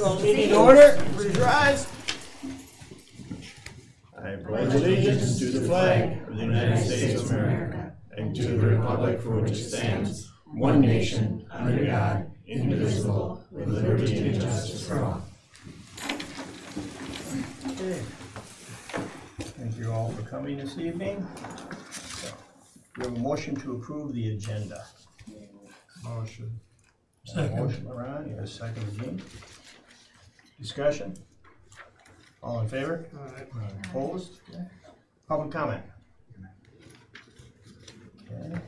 Call meeting order. Please rise. I pledge allegiance to the flag of the United States of America and to the republic for which it stands, one nation, under God, indivisible, with liberty and justice for all. Okay. Thank you all for coming this evening. So, we have a motion to approve the agenda. Motion. Second. Motion, Ron. You have a second, Gene. Discussion? All in favor? Aye. Opposed? Public comment? Okay.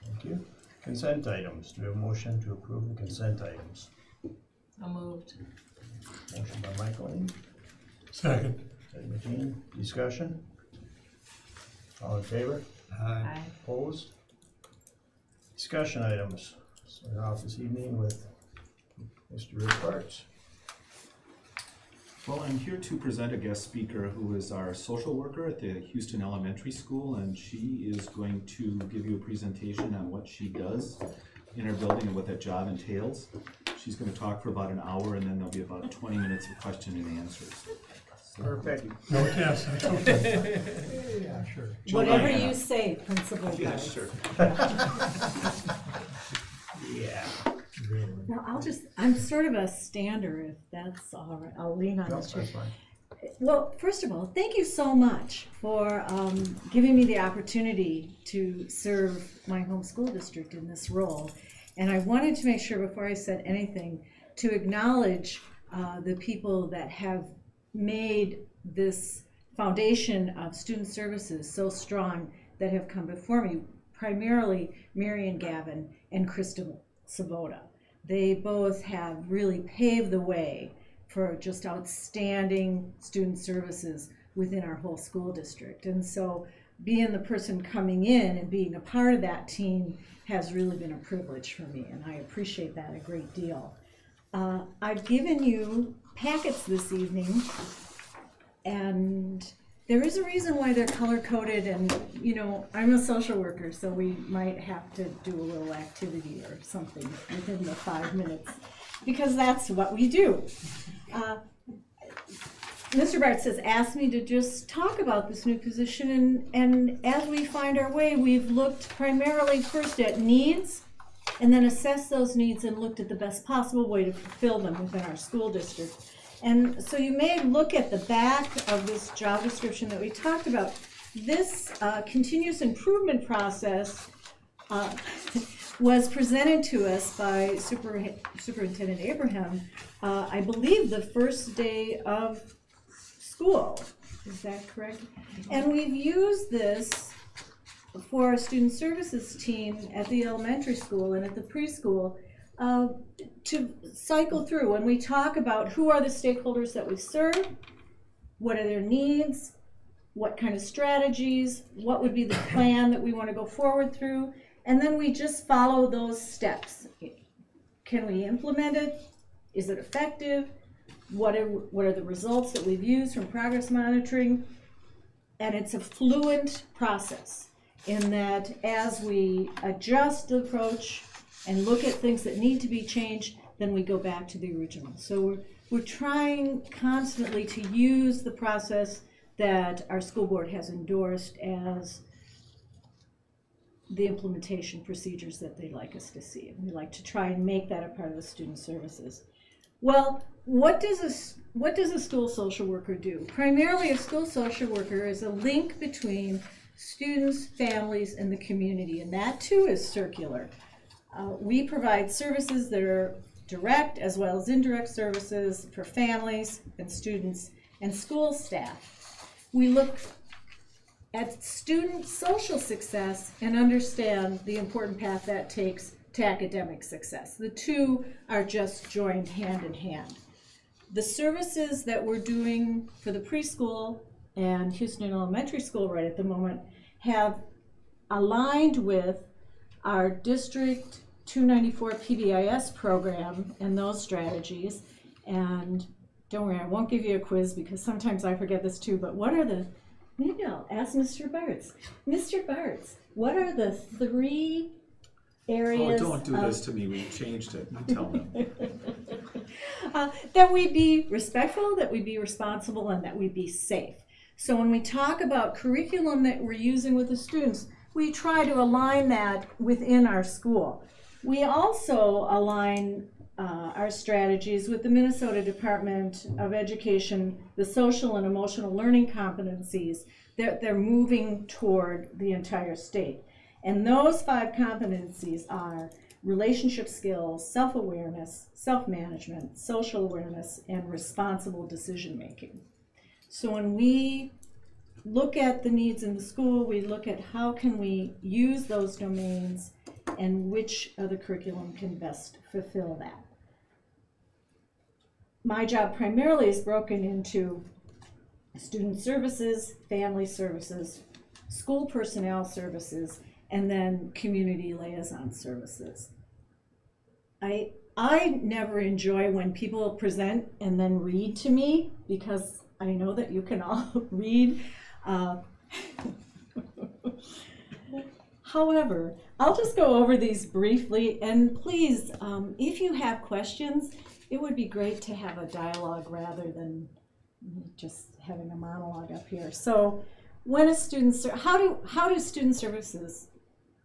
Thank you. Consent items. Do we have a motion to approve the consent items? So moved. Motion by Michael. Second. Second by Gene. Discussion? All in favor? Aye. Opposed? Discussion items. Start off this evening with Mr. Rick Bartz. Well, I'm here to present a guest speaker who is our social worker at the Houston Elementary School, and she is going to give you a presentation on what she does in our building and what that job entails. She's going to talk for about an hour, and then there'll be about 20 minutes of question and answers. So, Perfect. No test. Okay. Yeah, sure. Whatever you say, Principal. Yeah, sure. Yeah. Well, I'm sort of a stander if that's all right. I'll lean on No, this chair. that's fine. Well, first of all, thank you so much for giving me the opportunity to serve my home school district in this role. And I wanted to make sure before I said anything to acknowledge the people that have made this foundation of student services so strong that have come before me, primarily Marian Gavin and Krista Savoda. They both have really paved the way for just outstanding student services within our whole school district. And so being the person coming in and being a part of that team has really been a privilege for me, and I appreciate that a great deal. I've given you packets this evening, and there is a reason why they're color-coded, and you know, I'm a social worker, so we might have to do a little activity or something within the 5 minutes, because that's what we do. Mr. Bart says, ask me to just talk about this new position, and as we find our way, we've looked primarily first at needs, and then assessed those needs and looked at the best possible way to fulfill them within our school district. And so you may look at the back of this job description that we talked about. This continuous improvement process was presented to us by Superintendent Abraham, I believe the first day of school. Is that correct? And we've used this for our student services team at the elementary school and at the preschool to cycle through when we talk about who are the stakeholders that we serve, what are their needs, what kind of strategies, what would be the plan that we want to go forward through, and then we just follow those steps. Can we implement it? Is it effective? What are the results that we've used from progress monitoring? And it's a fluent process in that as we adjust the approach and look at things that need to be changed, then we go back to the original. So we're trying constantly to use the process that our school board has endorsed as the implementation procedures that they'd like us to see. And we like to try and make that a part of the student services. Well, what does a school social worker do? Primarily, a school social worker is a link between students, families, and the community, and that too is circular. We provide services that are direct as well as indirect services for families and students and school staff. We look at student social success and understand the important path that takes to academic success. The two are just joined hand in hand. The services that we're doing for the preschool and Houston Elementary School right at the moment have aligned with our District 294 PBIS program and those strategies. And don't worry, I won't give you a quiz because sometimes I forget this too, but what are the, maybe I'll ask Mr. Bartz. Mr. Bartz, what are the 3 areas. Oh, don't do this to me, we changed it, you tell them. That we be respectful, that we be responsible, and that we be safe. So when we talk about curriculum that we're using with the students, we try to align that within our school. We also align our strategies with the Minnesota Department of Education, the social and emotional learning competencies that they're moving toward the entire state. And those 5 competencies are relationship skills, self-awareness, self-management, social awareness, and responsible decision-making. So when we look at the needs in the school, we look at how can we use those domains and which of the curriculum can best fulfill that. My job primarily is broken into student services, family services, school personnel services, and then community liaison services. I never enjoy when people present and then read to me, because I know that you can all read. However, I'll just go over these briefly, and please, if you have questions, it would be great to have a dialogue rather than just having a monologue up here. So when a student, how do student services,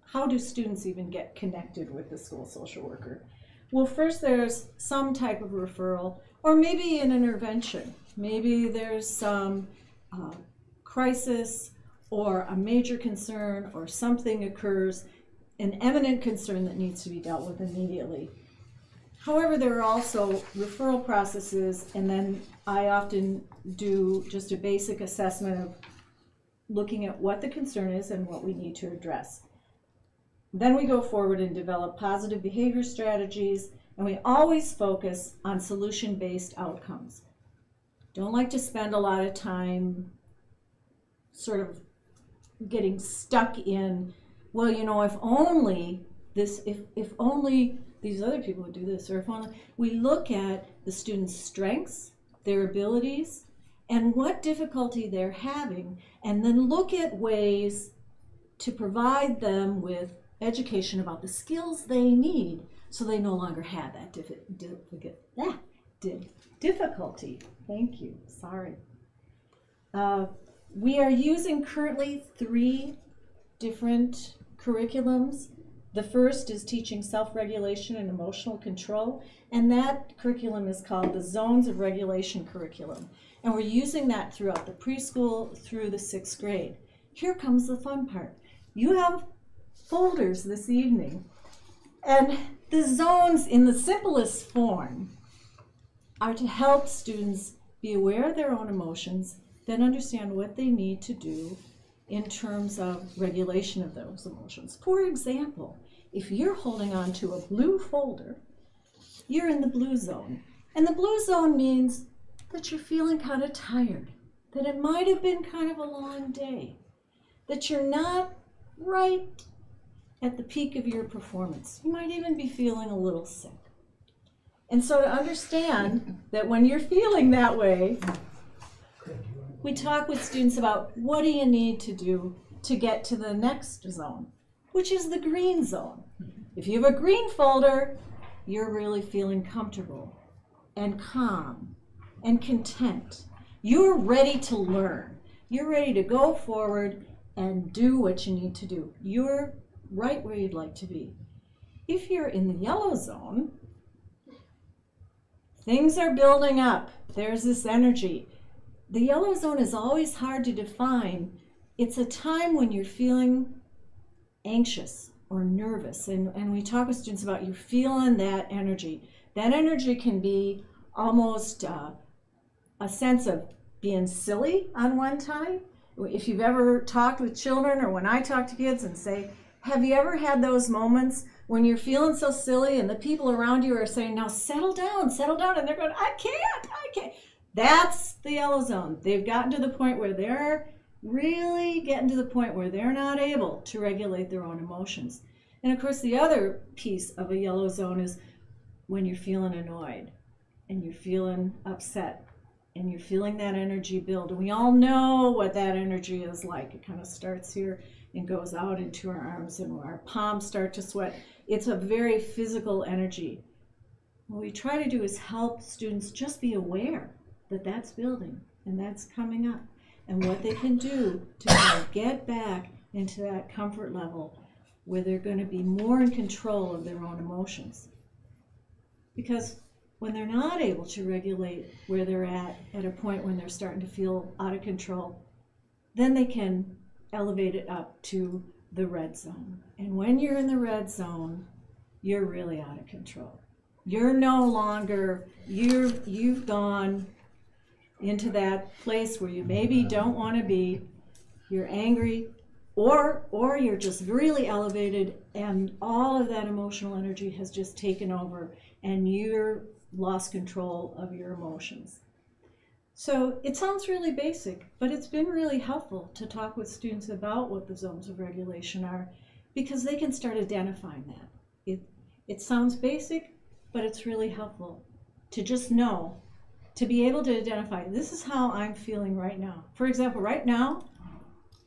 how do students even get connected with the school social worker? Well, first there's some type of referral, or maybe an intervention. Maybe there's some crisis or a major concern, or something occurs, an eminent concern that needs to be dealt with immediately. However, there are also referral processes, and then I often do just a basic assessment of looking at what the concern is and what we need to address. Then we go forward and develop positive behavior strategies, and we always focus on solution-based outcomes. Don't like to spend a lot of time sort of getting stuck in, well, you know, if only this, if only these other people would do this, or if only. We look at the students' strengths, their abilities, and what difficulty they're having, and then look at ways to provide them with education about the skills they need so they no longer have that difficulty. Thank you, sorry. We are using currently 3 different curriculums. The first is teaching self-regulation and emotional control, and that curriculum is called the Zones of Regulation curriculum. And we're using that throughout the preschool through the 6th grade. Here comes the fun part. You have folders this evening, and the zones in the simplest form are to help students be aware of their own emotions, then understand what they need to do in terms of regulation of those emotions. For example, if you're holding on to a blue folder, you're in the blue zone. And the blue zone means that you're feeling kind of tired, that it might have been kind of a long day, that you're not right at the peak of your performance. You might even be feeling a little sick. And so to understand that when you're feeling that way, we talk with students about what do you need to do to get to the next zone, which is the green zone. If you have a green folder, you're really feeling comfortable and calm and content. You're ready to learn. You're ready to go forward and do what you need to do. You're right where you'd like to be. If you're in the yellow zone, things are building up. There's this energy. The yellow zone is always hard to define. It's a time when you're feeling anxious or nervous. And we talk with students about you're feeling that energy. That energy can be almost a sense of being silly on one time. If you've ever talked with children, or when I talk to kids and say, have you ever had those moments when you're feeling so silly and the people around you are saying, now settle down, and they're going, I can't. That's the yellow zone. They've gotten to the point where they're really getting to the point where they're not able to regulate their own emotions. And of course, the other piece of a yellow zone is when you're feeling annoyed and you're feeling upset and you're feeling that energy build. And we all know what that energy is like. It kind of starts here and goes out into our arms, and our palms start to sweat. It's a very physical energy. What we try to do is help students just be aware that that's building and that's coming up, and what they can do to kind of get back into that comfort level where they're going to be more in control of their own emotions. Because when they're not able to regulate where they're at a point when they're starting to feel out of control, then they can elevate it up to the red zone. And when you're in the red zone, you're really out of control. You're no longer, you've gone into that place where you maybe don't want to be. You're angry, or you're just really elevated, and all of that emotional energy has just taken over, and you're lost control of your emotions. So it sounds really basic, but it's been really helpful to talk with students about what the zones of regulation are, because they can start identifying that. It sounds basic, but it's really helpful to just know, to be able to identify, this is how I'm feeling right now. For example, right now,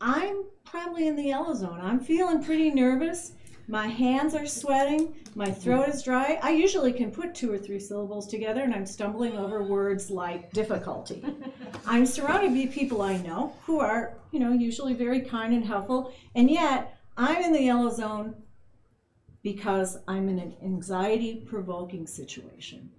I'm probably in the yellow zone. I'm feeling pretty nervous. My hands are sweating. My throat is dry. I usually can put 2 or 3 syllables together, and I'm stumbling over words like difficulty. I'm surrounded by people I know who are, usually very kind and helpful, and yet I'm in the yellow zone because I'm in an anxiety-provoking situation.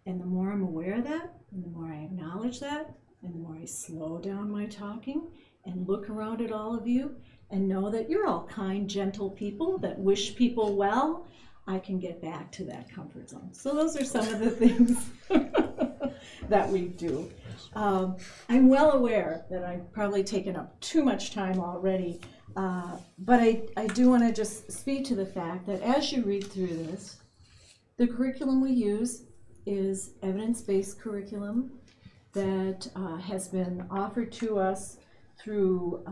And the more I'm aware of that, and the more I acknowledge that, and the more I slow down my talking and look around at all of you and know that you're all kind, gentle people that wish people well, I can get back to that comfort zone. So those are some of the things that we do. I'm well aware that I've probably taken up too much time already, but I do want to just speak to the fact that as you read through this, the curriculum we use is evidence-based curriculum that has been offered to us through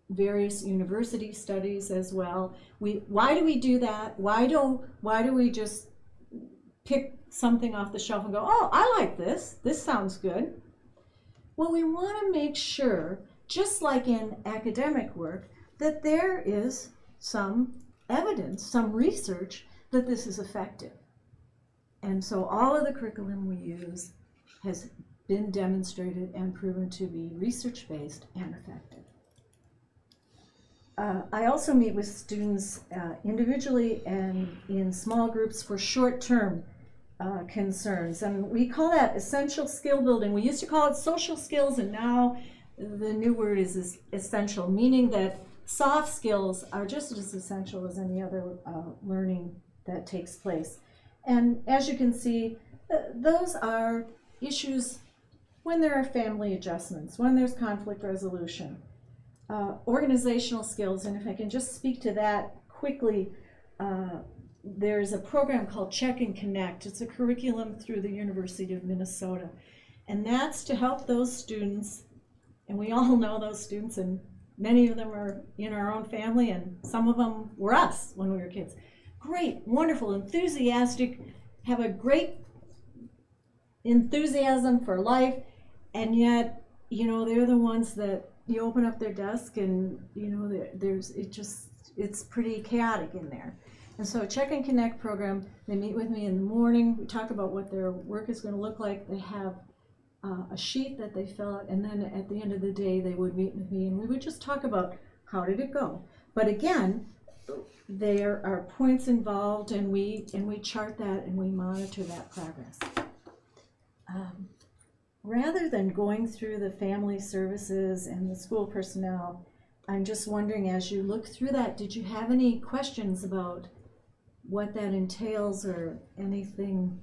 various university studies as well. Why do we do that? Why do we just pick something off the shelf and go, oh, I like this. This sounds good. Well, we want to make sure, just like in academic work, that there is some evidence, some research that this is effective. And so all of the curriculum we use has been demonstrated and proven to be research-based and effective. I also meet with students individually and in small groups for short-term concerns, and we call that essential skill building. We used to call it social skills, and now the new word is essential, meaning that soft skills are just as essential as any other learning that takes place. And as you can see, those are issues when there are family adjustments, when there's conflict resolution, organizational skills. And if I can just speak to that quickly, there's a program called Check and Connect. It's a curriculum through the University of Minnesota. And that's to help those students, and we all know those students, and many of them are in our own family, and some of them were us when we were kids. Great, wonderful, enthusiastic, have a great enthusiasm for life, and yet, they're the ones that you open up their desk and, it's pretty chaotic in there. And so Check and Connect program, they meet with me in the morning, we talk about what their work is going to look like, they have a sheet that they fill out, and then at the end of the day they would meet with me and we would just talk about how did it go. But again, there are points involved, and we chart that and we monitor that progress. Rather than going through the family services and the school personnel, I'm just wondering, as you look through that, did you have any questions about what that entails or anything?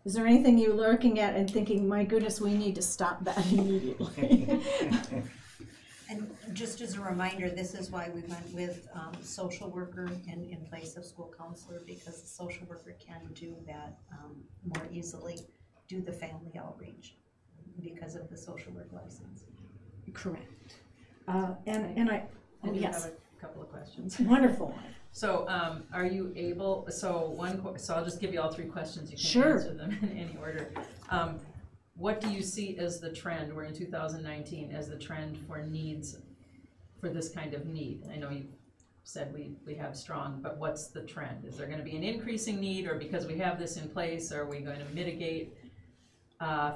Is there anything you're looking at and thinking, my goodness, we need to stop that immediately? And just as a reminder, this is why we went with social worker in place of school counselor, because the social worker can do that more easily, do the family outreach because of the social work license. Correct. I do yes. have a couple of questions. Wonderful. So are you able, so I'll just give you all 3 questions. You can Sure. answer them in any order. What do you see as the trend, we're in 2019, as the trend for needs for this kind of need? I know you said we have strong, but what's the trend? Is there gonna be an increasing need, or because we have this in place, are we going to mitigate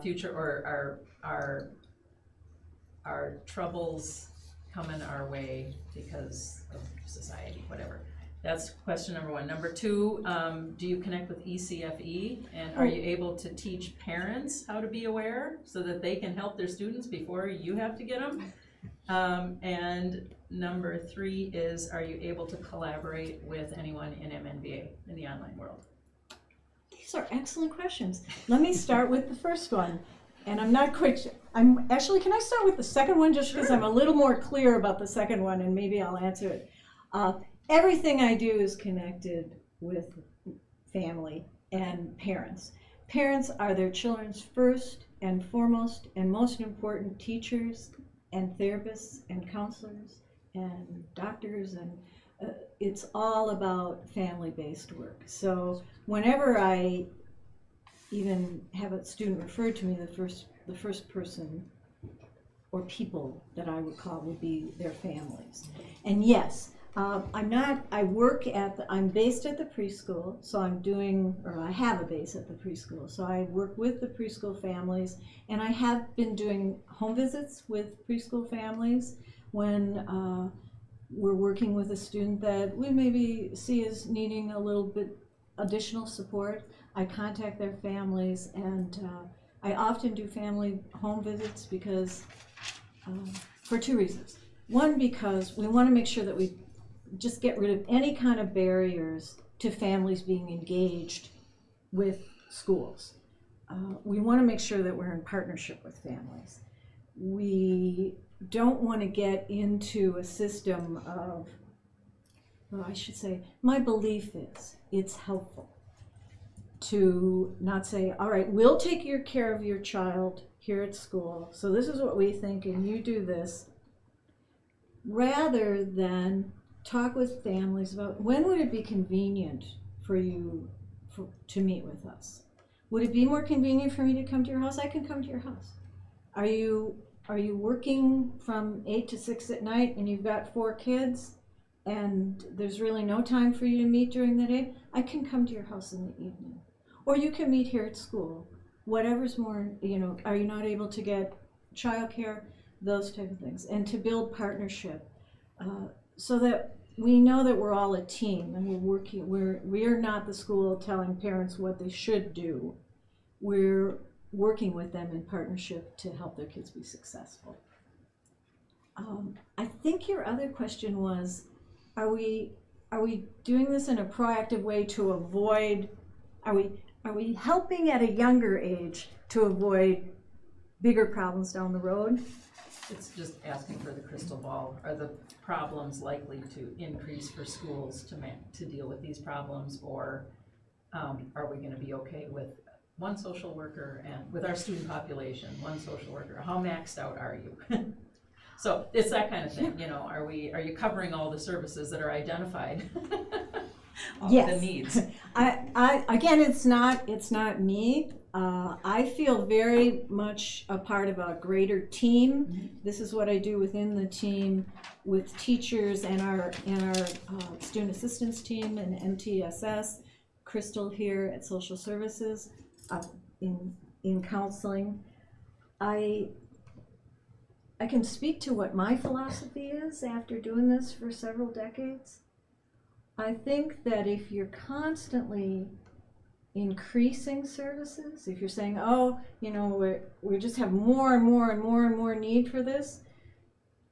future, or are troubles coming our way because of society, whatever? That's question number one. Number two, do you connect with ECFE, and are you able to teach parents how to be aware so that they can help their students before you have to get them? And number three is, are you able to collaborate with anyone in MNBA in the online world? These are excellent questions. Let me start with the first one. And I'm not quite sure. Can I start with the second one, just because I'm a little more clear about the second one, and maybe I'll answer it. Everything I do is connected with family and parents. Parents are their children's first and foremost and most important teachers and therapists and counselors and doctors, and it's all about family-based work. So whenever I even have a student referred to me, the first person or people that I would call would be their families. And yes, I'm based at the preschool, so I have a base at the preschool. So I work with the preschool families, and I have been doing home visits with preschool families when we're working with a student that we maybe see as needing a little bit additional support. I contact their families, and I often do family home visits because, for two reasons. One, because we want to make sure that we just get rid of any kind of barriers to families being engaged with schools. We want to make sure that we're in partnership with families. We don't want to get into a system of, well, I should say, my belief is it's helpful to not say, all right, we'll take care of your child here at school, so this is what we think and you do this, rather than talk with families about when would it be convenient for you to meet with us. Would it be more convenient for me to come to your house? I can come to your house. Are you working from 8 to 6 at night and you've got 4 kids and there's really no time for you to meet during the day? I can come to your house in the evening. Or you can meet here at school. Whatever's more, are you not able to get childcare? Those type of things. And to build partnership so that we know that we're all a team and we're working. We're not the school telling parents what they should do. We're working with them in partnership to help their kids be successful. I think your other question was, are we doing this in a proactive way to avoid, are we helping at a younger age to avoid bigger problems down the road? It's just asking for the crystal ball. Are the problems likely to increase for schools to deal with these problems, or are we going to be okay with one social worker and with our student population, one social worker? How maxed out are you? So it's that kind of thing. Are you covering all the services that are identified? Yes. The needs. Again, it's not me. I feel very much a part of a greater team. Mm-hmm. This is what I do within the team with teachers and our student assistance team and MTSS. Crystal here at Social Services in counseling. I can speak to what my philosophy is after doing this for several decades. I think that if you're constantly increasing services, if you're saying, oh, we just have more and more and more and more need for this,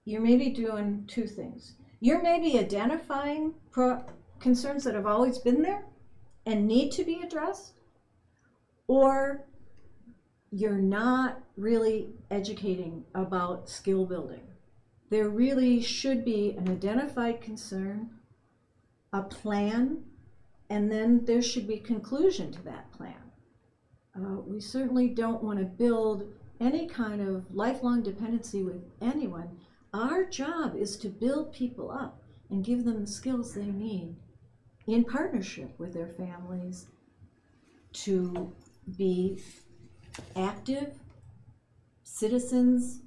you're maybe doing two things. You're maybe identifying concerns that have always been there and need to be addressed, or you're not really educating about skill building. There really should be an identified concern, a plan, and then there should be conclusion to that plan. We certainly don't want to build any kind of lifelong dependency with anyone. Our job is to build people up and give them the skills they need in partnership with their families to be active citizens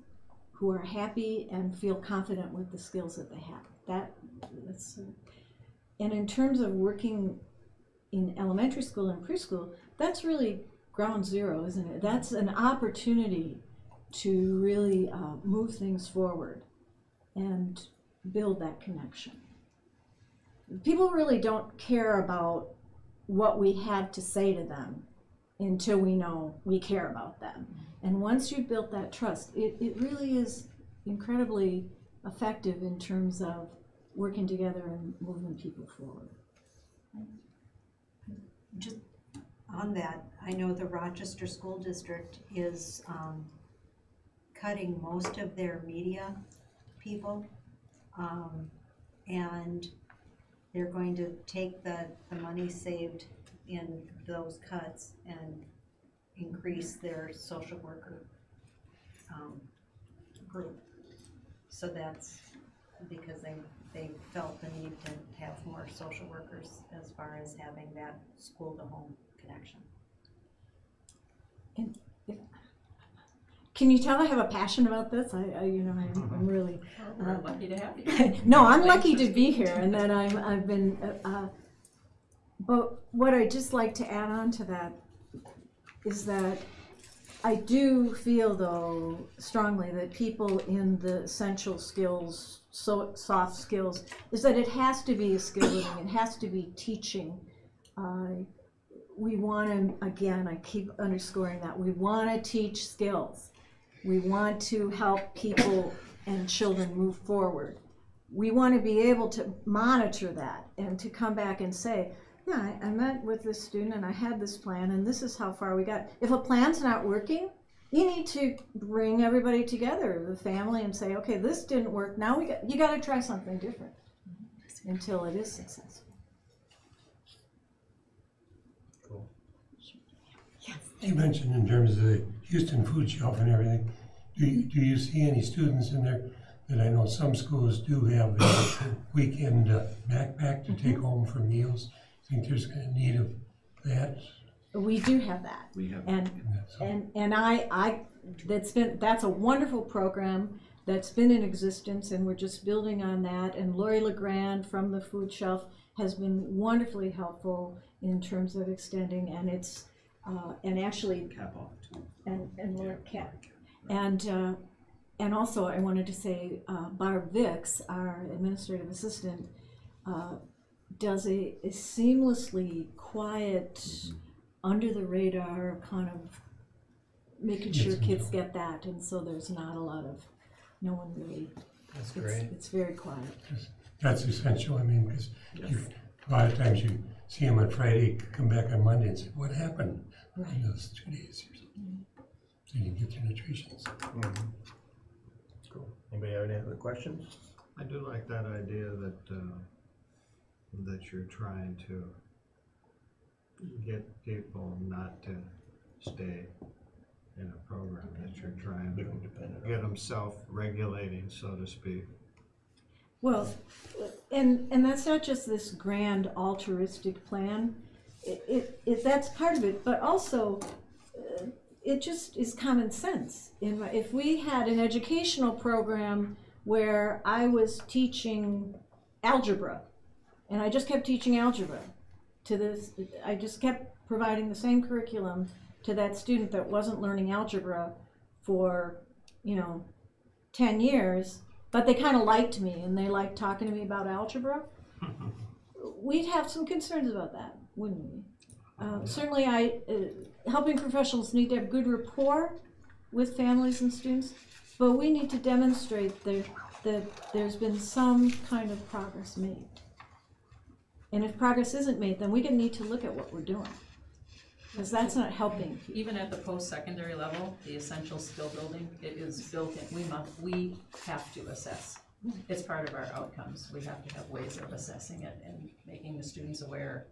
who are happy and feel confident with the skills that they have. That's and in terms of working in elementary school and preschool, that's really ground zero, isn't it? That's an opportunity to really move things forward and build that connection. People really don't care about what we have to say to them until we know we care about them. And once you've built that trust, it really is incredibly effective in terms of working together and moving people forward. Just on that, I know the Rochester School District is cutting most of their media people, and they're going to take the money saved in those cuts and increase their social worker group. So that's because they felt the need to have more social workers as far as having that school-to-home connection. And can you tell I have a passion about this? I'm really. We're lucky to have you. No, I'm lucky to be here, and that I've been. But what I just like to add on to that is that I do feel, though, strongly that people in the essential skills, soft skills, is that it has to be a skill building. It has to be teaching. We want to, again, I keep underscoring that, we want to teach skills. We want to help people and children move forward. We want to be able to monitor that and to come back and say, yeah, I met with this student and I had this plan and this is how far we got. If a plan's not working, you need to bring everybody together, the family, and say, okay, this didn't work. Now you got to try something different until it is successful. Cool. Yes. You mentioned in terms of the Houston food shelf and everything, do you see any students in there that I know some schools do have a weekend backpack to take home for meals? Think there's a need of that? We do have that. We have. That's a wonderful program that's been in existence, and we're just building on that. And Lori LeGrand from the Food Shelf has been wonderfully helpful in terms of extending, and it's and actually Cap off too. and Laura Cap. And also I wanted to say Barb Vicks, our administrative assistant, does a seamlessly quiet, under the radar kind of making sure kids get that, and so there's not a lot of, no one really. That's great. It's very quiet. That's essential, I mean, because a lot of times you see them on Friday, come back on Monday and say, what happened in those 2 days or something? So you can get their nutritions. Cool. Anybody have any other questions? I do like that idea that you're trying to get people not to stay in a program, that you're trying to get them self-regulating, so to speak. Well, and that's not just this grand altruistic plan. That's part of it, but also it just is common sense. If we had an educational program where I was teaching algebra, and I just kept teaching algebra to this, I just kept providing the same curriculum to that student that wasn't learning algebra for, 10 years, but they kind of liked me and they liked talking to me about algebra, we'd have some concerns about that, wouldn't we? Certainly helping professionals need to have good rapport with families and students, but we need to demonstrate that there's been some kind of progress made. And if progress isn't made, then we need to look at what we're doing, because that's not helping people. Even at the post-secondary level, the essential skill building, it is built in. We have to assess. It's part of our outcomes. We have to have ways of assessing it and making the students aware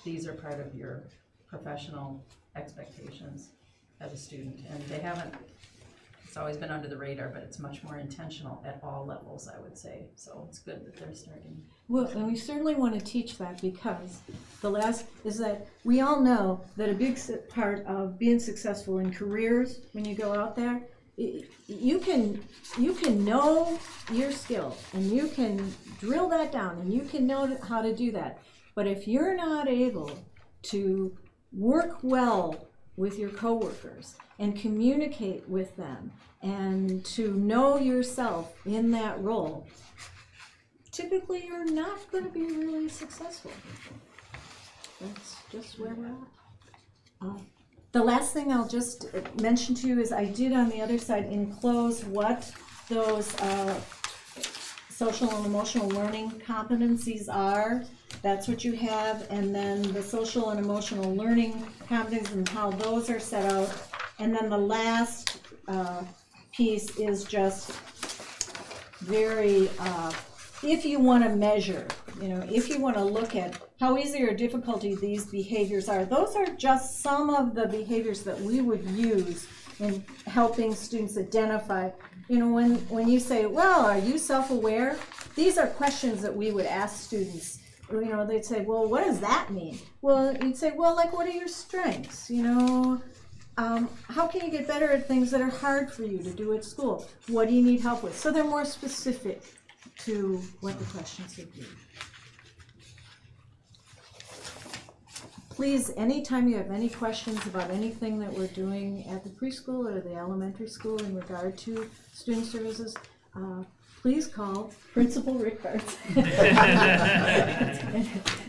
these are part of your professional expectations as a student. And they haven't, it's always been under the radar, but it's much more intentional at all levels, I would say. So it's good that they're starting. Well, and we certainly want to teach that, because the last is that we all know that a big part of being successful in careers when you go out there you can know your skill and you can drill that down and you can know how to do that. But if you're not able to work well with your coworkers and communicate with them and to know yourself in that role, typically you're not going to be really successful. That's just where we're at. The last thing I'll just mention to you is I did on the other side enclose what those social and emotional learning competencies are. That's what you have, and then the social and emotional learning competencies and how those are set out. And then the last piece is just very, if you want to measure, if you want to look at how easy or difficulty these behaviors are, those are just some of the behaviors that we would use in helping students identify. When you say, well, are you self-aware? These are questions that we would ask students. They'd say, well, what does that mean? Well, you'd say, well, like, what are your strengths? How can you get better at things that are hard for you to do at school? What do you need help with? So they're more specific to what the questions would be. Please, anytime you have any questions about anything that we're doing at the preschool or the elementary school in regard to student services, please call Principal Rick Bartz.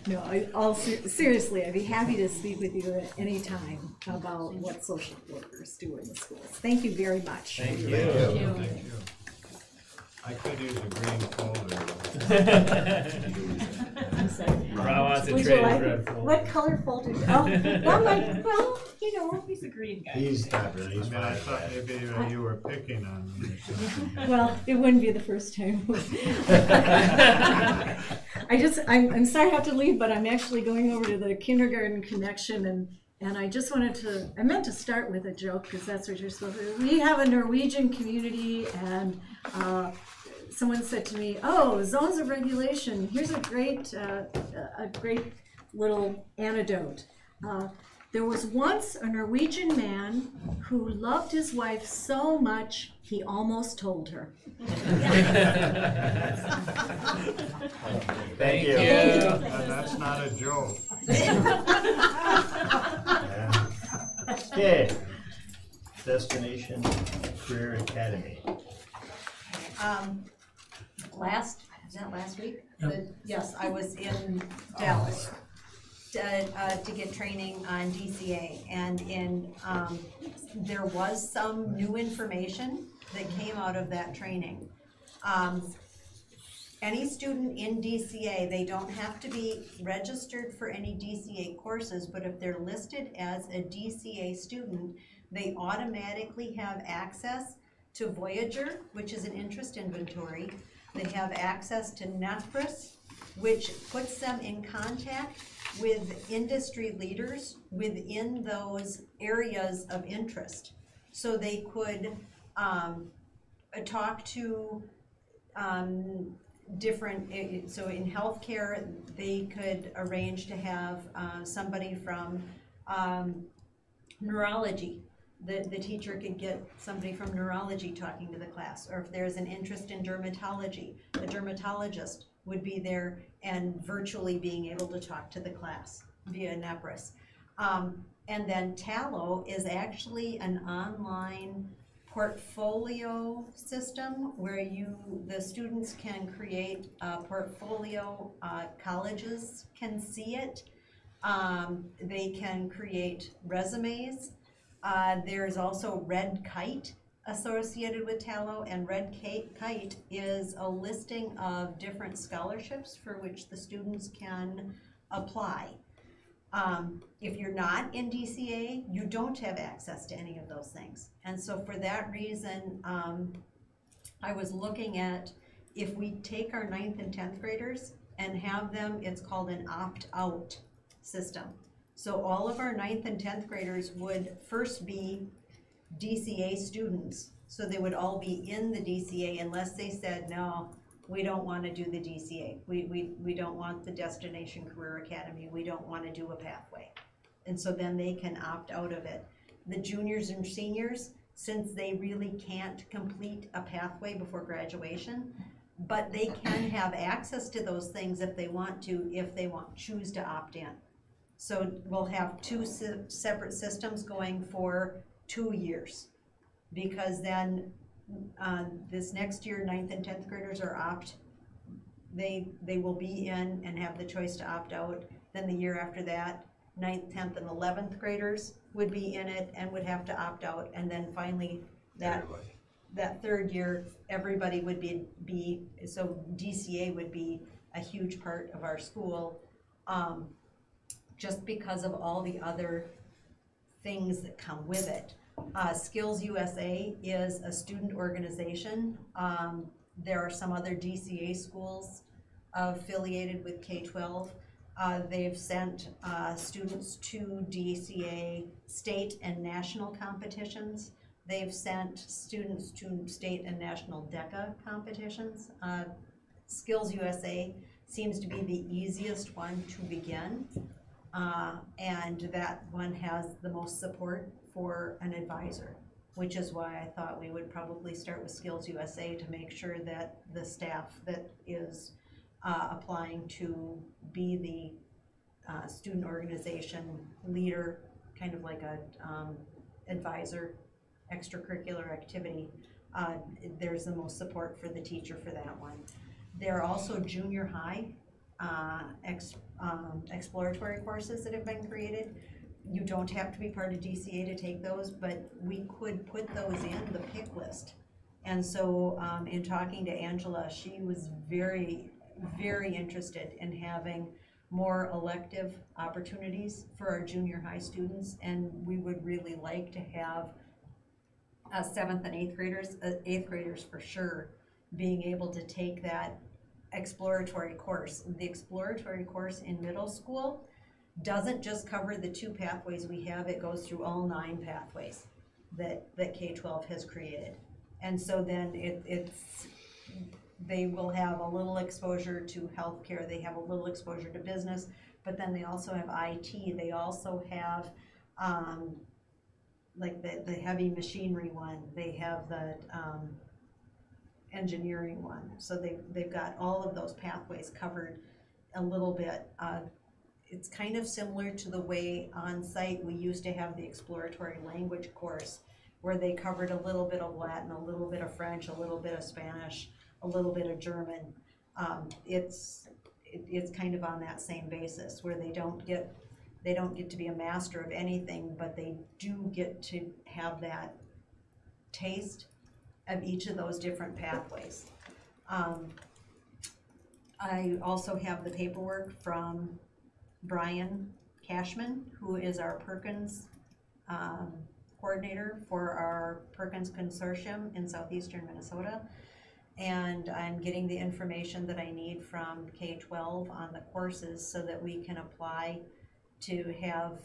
No, seriously, I'd be happy to speak with you at any time about what social workers do in the schools. Thank you very much. Thank you. Thank you. I could use a green folder. I'm sorry. Rob wants to Would you trade like his red folder. what color folder? He's a green guy. He's not really. He's I fine. thought maybe you were picking on me or something. Well, it wouldn't be the first time. I'm sorry I have to leave, but I'm actually going over to the kindergarten connection, and I just I meant to start with a joke because that's what you're supposed to do. We have a Norwegian community, and someone said to me, oh, zones of regulation, here's a great little anecdote. There was once a Norwegian man who loved his wife so much he almost told her. Thank you. And that's not a joke. Okay. Destination Career Academy. Is that last week? Yep. Yes, I was in Dallas to get training on DCA, and there was some new information that came out of that training. Any student in DCA, they don't have to be registered for any DCA courses, but if they're listed as a DCA student, they automatically have access to Voyager, which is an interest inventory. They have access to NEPRIS, which puts them in contact with industry leaders within those areas of interest. So they could talk to different, so in healthcare, they could arrange to have somebody from neurology. The teacher could get somebody from neurology talking to the class, or if there's an interest in dermatology, the dermatologist would be there and virtually being able to talk to the class via NEPRIS. And then Tallo is actually an online portfolio system where the students can create a portfolio, colleges can see it, they can create resumes. There's also Red Kite associated with Tallo, and Red Kite is a listing of different scholarships for which the students can apply. If you're not in DCA, you don't have access to any of those things. And so for that reason, I was looking at if we take our 9th and 10th graders and have them, it's called an opt-out system. So all of our 9th and 10th graders would first be DCA students. So they would all be in the DCA unless they said, no, we don't want to do the DCA. We don't want the Destination Career Academy. We don't want to do a pathway. And so then they can opt out of it. The juniors and seniors, since they really can't complete a pathway before graduation, but they can have access to those things if they want to, choose to opt in. So we'll have two separate systems going for 2 years, because then this next year, 9th and 10th graders are they will be in and have the choice to opt out. Then the year after that, 9th, 10th, and 11th graders would be in it and would have to opt out. And then finally, that third year, everybody would be so DCA would be a huge part of our school, just because of all the other things that come with it. SkillsUSA is a student organization. There are some other DCA schools affiliated with K-12. They've sent students to DCA state and national competitions. They've sent students to state and national DECA competitions. SkillsUSA seems to be the easiest one to begin, and that one has the most support for an advisor, which is why I thought we would probably start with SkillsUSA to make sure that the staff that is applying to be the student organization leader, kind of like a advisor, extracurricular activity, there's the most support for the teacher for that one. There are also junior high exploratory courses that have been created. You don't have to be part of DCA to take those, but we could put those in the pick list. And so in talking to Angela, she was very, very interested in having more elective opportunities for our junior high students, and we would really like to have 7th and 8th graders, 8th graders for sure, being able to take that exploratory course. The exploratory course in middle school doesn't just cover the 2 pathways we have, it goes through all 9 pathways that K-12 has created. And so then they will have a little exposure to healthcare, they have a little exposure to business, but then they also have IT, they also have like the heavy machinery one, they have the engineering one. So they've got all of those pathways covered a little bit. It's kind of similar to the way on site we used to have the exploratory language course, where they covered a little bit of Latin, a little bit of French, a little bit of Spanish, a little bit of German. It's kind of on that same basis, where they don't get to be a master of anything, but they do get to have that taste of each of those different pathways. I also have the paperwork from Brian Cashman, who is our Perkins coordinator for our Perkins Consortium in southeastern Minnesota. And I'm getting the information that I need from K-12 on the courses so that we can apply to have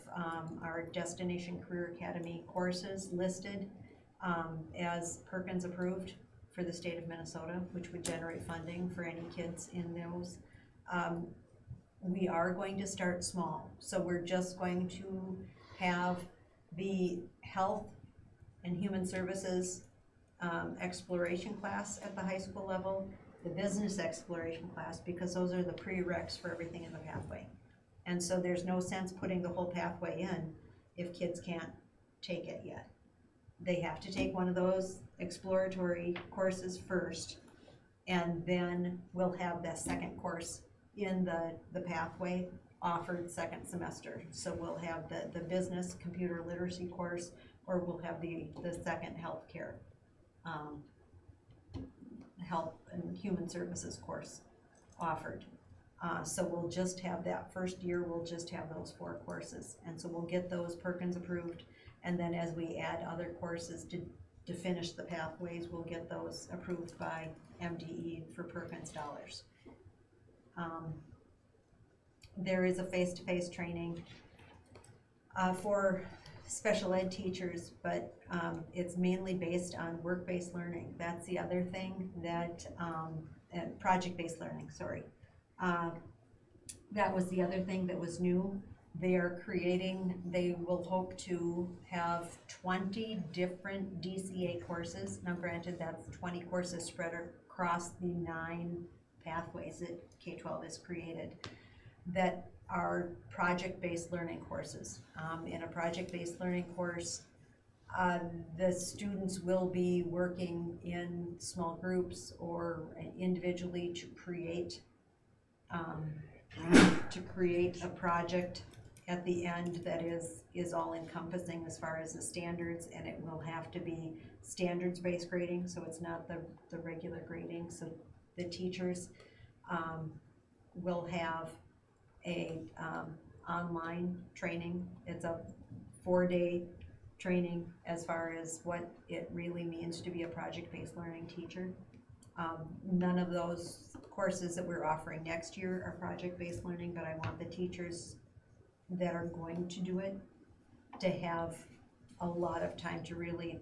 our Destination Career Academy courses listed as Perkins approved for the state of Minnesota, which would generate funding for any kids in those. We are going to start small, so we're just going to have the health and human services exploration class at the high school level, the business exploration class, because those are the prereqs for everything in the pathway. And so there's no sense putting the whole pathway in if kids can't take it yet. They have to take one of those exploratory courses first, and then we'll have that second course in the pathway offered second semester. So we'll have the business computer literacy course, or we'll have the second healthcare health and human services course offered. So we'll just have that first year, we'll just have those 4 courses. And so we'll get those Perkins approved, and then as we add other courses to finish the pathways, we'll get those approved by MDE for Perkins dollars. There is a face-to-face training for special ed teachers, but it's mainly based on work-based learning. That's the other thing that, project-based learning, sorry. That was the other thing that was new They will hope to have 20 different DCA courses. Now granted, that's 20 courses spread across the 9 pathways that K-12 has created that are project-based learning courses. In a project-based learning course, the students will be working in small groups or individually to create a project at the end that is all encompassing as far as the standards, and it will have to be standards-based grading, so it's not the regular grading. So the teachers will have a online training. It's a 4-day training as far as what it really means to be a project-based learning teacher. None of those courses that we're offering next year are project-based learning, but I want the teachers that are going to do it to have a lot of time to really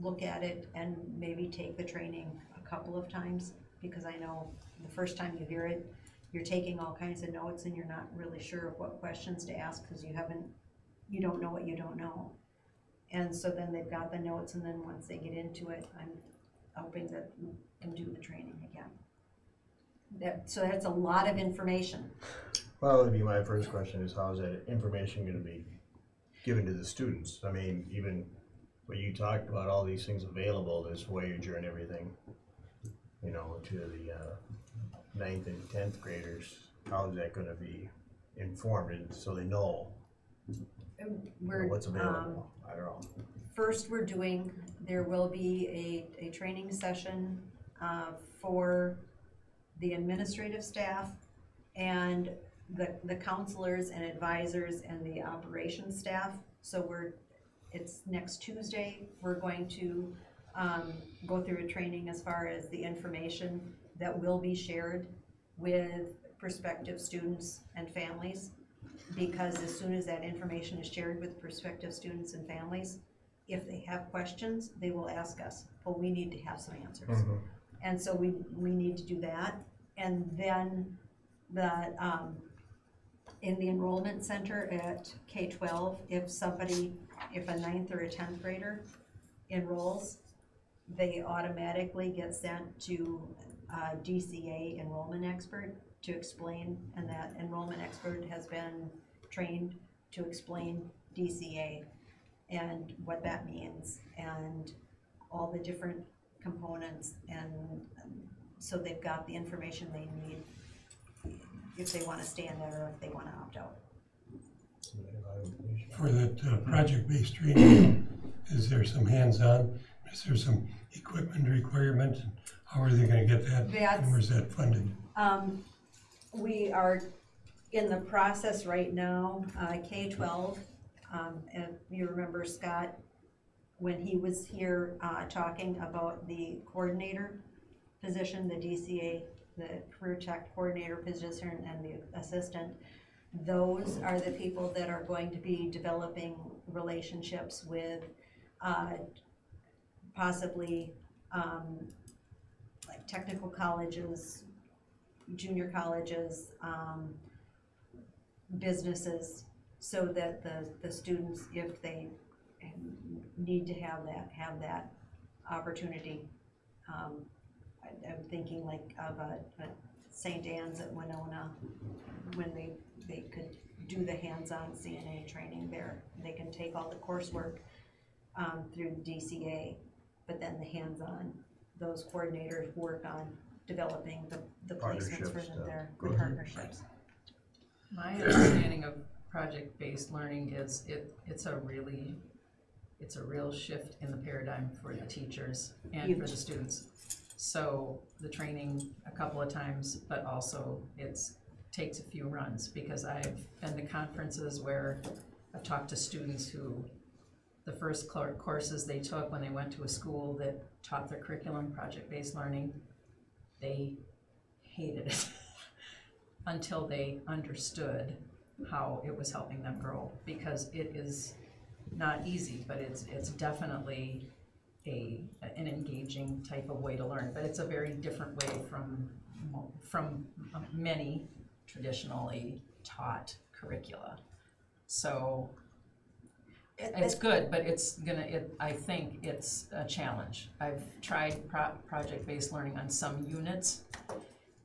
look at it and maybe take the training a couple of times, because I know the first time you hear it, you're taking all kinds of notes and you're not really sure of what questions to ask because you don't know what you don't know. And so then they've got the notes, and then once they get into it, I'm hoping that we can do the training again. So that's a lot of information. Well, that'd be my first question, is how is that information gonna be given to the students? I mean, even what you talked about, all these things available, this Voyager and everything, you know, to the 9th and 10th graders, how is that gonna be informed, and so they know what's available? I don't know. First, there will be a training session for the administrative staff and the counselors and advisors and the operations staff. So it's next Tuesday. We're going to go through a training as far as the information that will be shared with prospective students and families, because as soon as that information is shared with prospective students and families, if they have questions, they will ask us. Well, we need to have some answers. Mm-hmm. And so we need to do that. And then in the enrollment center at K-12, if a 9th or a 10th grader enrolls, they automatically get sent to a DCA enrollment expert to explain, and that enrollment expert has been trained to explain DCA and what that means and all the different components, and so they've got the information they need if they want to stay in there or if they want to opt out. For that project-based training, is there some hands-on? Is there some equipment requirement? How are they going to get that? And where's that funded? We are in the process right now, K-12, and you remember Scott, when he was here talking about the coordinator position, the DCA, the career tech coordinator position, and the assistant, those are the people that are going to be developing relationships with possibly like technical colleges, junior colleges, businesses, so that the students, if they need to have that opportunity. I'm thinking like of a St. Anne's at Winona, when they could do the hands-on CNA training there. They can take all the coursework through DCA, but then the hands-on, those coordinators work on developing the placements for their partnerships. My understanding of project-based learning is it's a real shift in the paradigm for the teachers and for the students. So the training a couple of times, but also takes a few runs, because I've been to conferences where I've talked to students who the first courses they took when they went to a school that taught their curriculum project-based learning, they hated it until they understood how it was helping them grow, because it is not easy, but it's definitely an engaging type of way to learn. But it's a very different way from many traditionally taught curricula. So it's good, but I think it's a challenge. I've tried project-based learning on some units,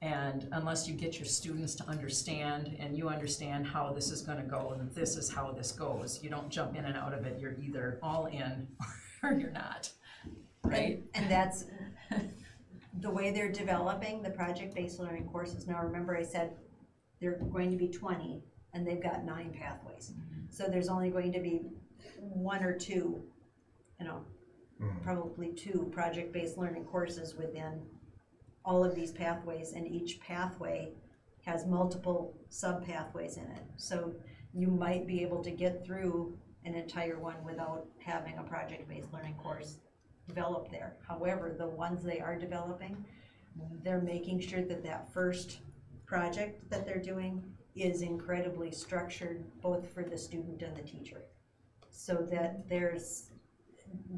and unless you get your students to understand and you understand how this is gonna go and this is how this goes, you don't jump in and out of it. You're either all in or you're not, right? And that's the way they're developing the project-based learning courses. Now, remember I said they're going to be 20 and they've got 9 pathways. So there's only going to be 1 or 2, probably 2 project-based learning courses within all of these pathways, and each pathway has multiple sub-pathways in it. So you might be able to get through an entire one without having a project-based learning course developed there. However, the ones they are developing, they're making sure that that first project that they're doing is incredibly structured, both for the student and the teacher, so that there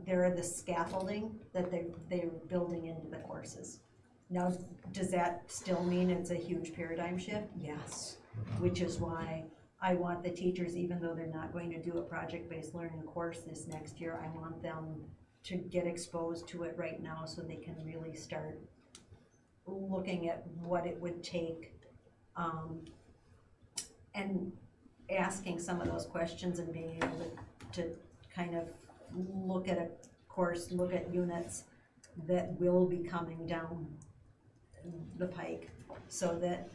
are the scaffolding that they're building into the courses. Now, does that still mean it's a huge paradigm shift? Yes, which is why I want the teachers, even though they're not going to do a project-based learning course this next year, I want them to get exposed to it right now so they can really start looking at what it would take, and asking some of those questions and being able to kind of look at a course, look at units that will be coming down the pike, so that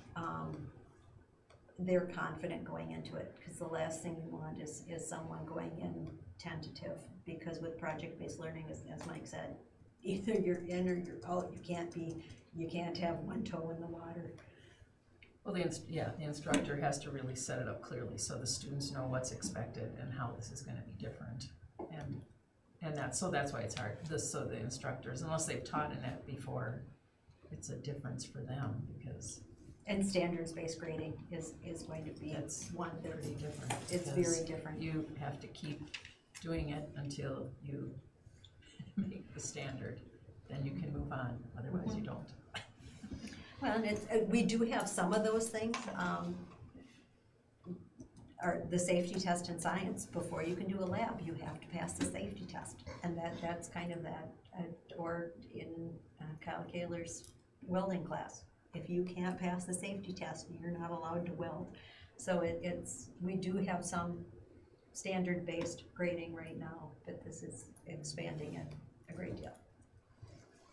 they're confident going into it, because the last thing you want is someone going in tentative, because with project-based learning, as Mike said, either you're in or you're out. You can't have one toe in the water. Well, the instructor has to really set it up clearly so the students know what's expected and how this is going to be different, and that's why it's hard. So the instructors, unless they've taught in it before, it's a difference for them, because. And standards-based grading is going to be one pretty different. It's very different. You have to keep doing it until you make the standard, then you can move on. Otherwise, you don't. Well, and we do have some of those things. The safety test in science, before you can do a lab, you have to pass the safety test, and that's kind of that. Or in Kyle Kaler's welding class, if you can't pass the safety test, you're not allowed to weld. So we do have some standard-based grading right now, but this is expanding it a great deal.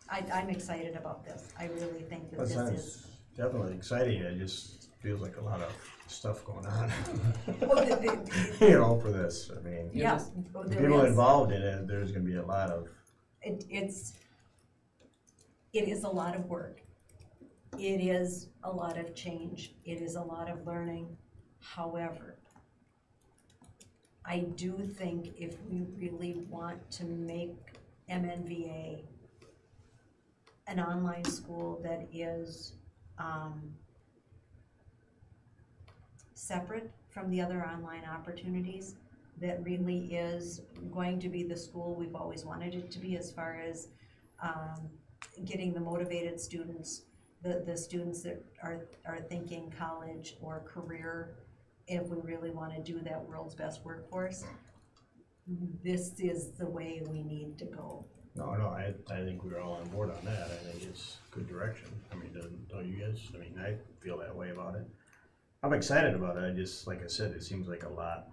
I'm excited about this. I really think that this is definitely exciting. It just feels like a lot of stuff going on. Oh, for this. I mean, yes, the people involved in it, there's going to be a lot of. It is a lot of work. It is a lot of change. It is a lot of learning. However, I do think if we really want to make MNVA an online school that is separate from the other online opportunities, that really is going to be the school we've always wanted it to be, as far as getting the motivated students, the students that are thinking college or career, if we really want to do that world's best workforce, this is the way we need to go. No, I think we're all on board on that. I think it's good direction. I mean, don't you guys? I mean, I feel that way about it. I'm excited about it. I just, like I said, it seems like a lot.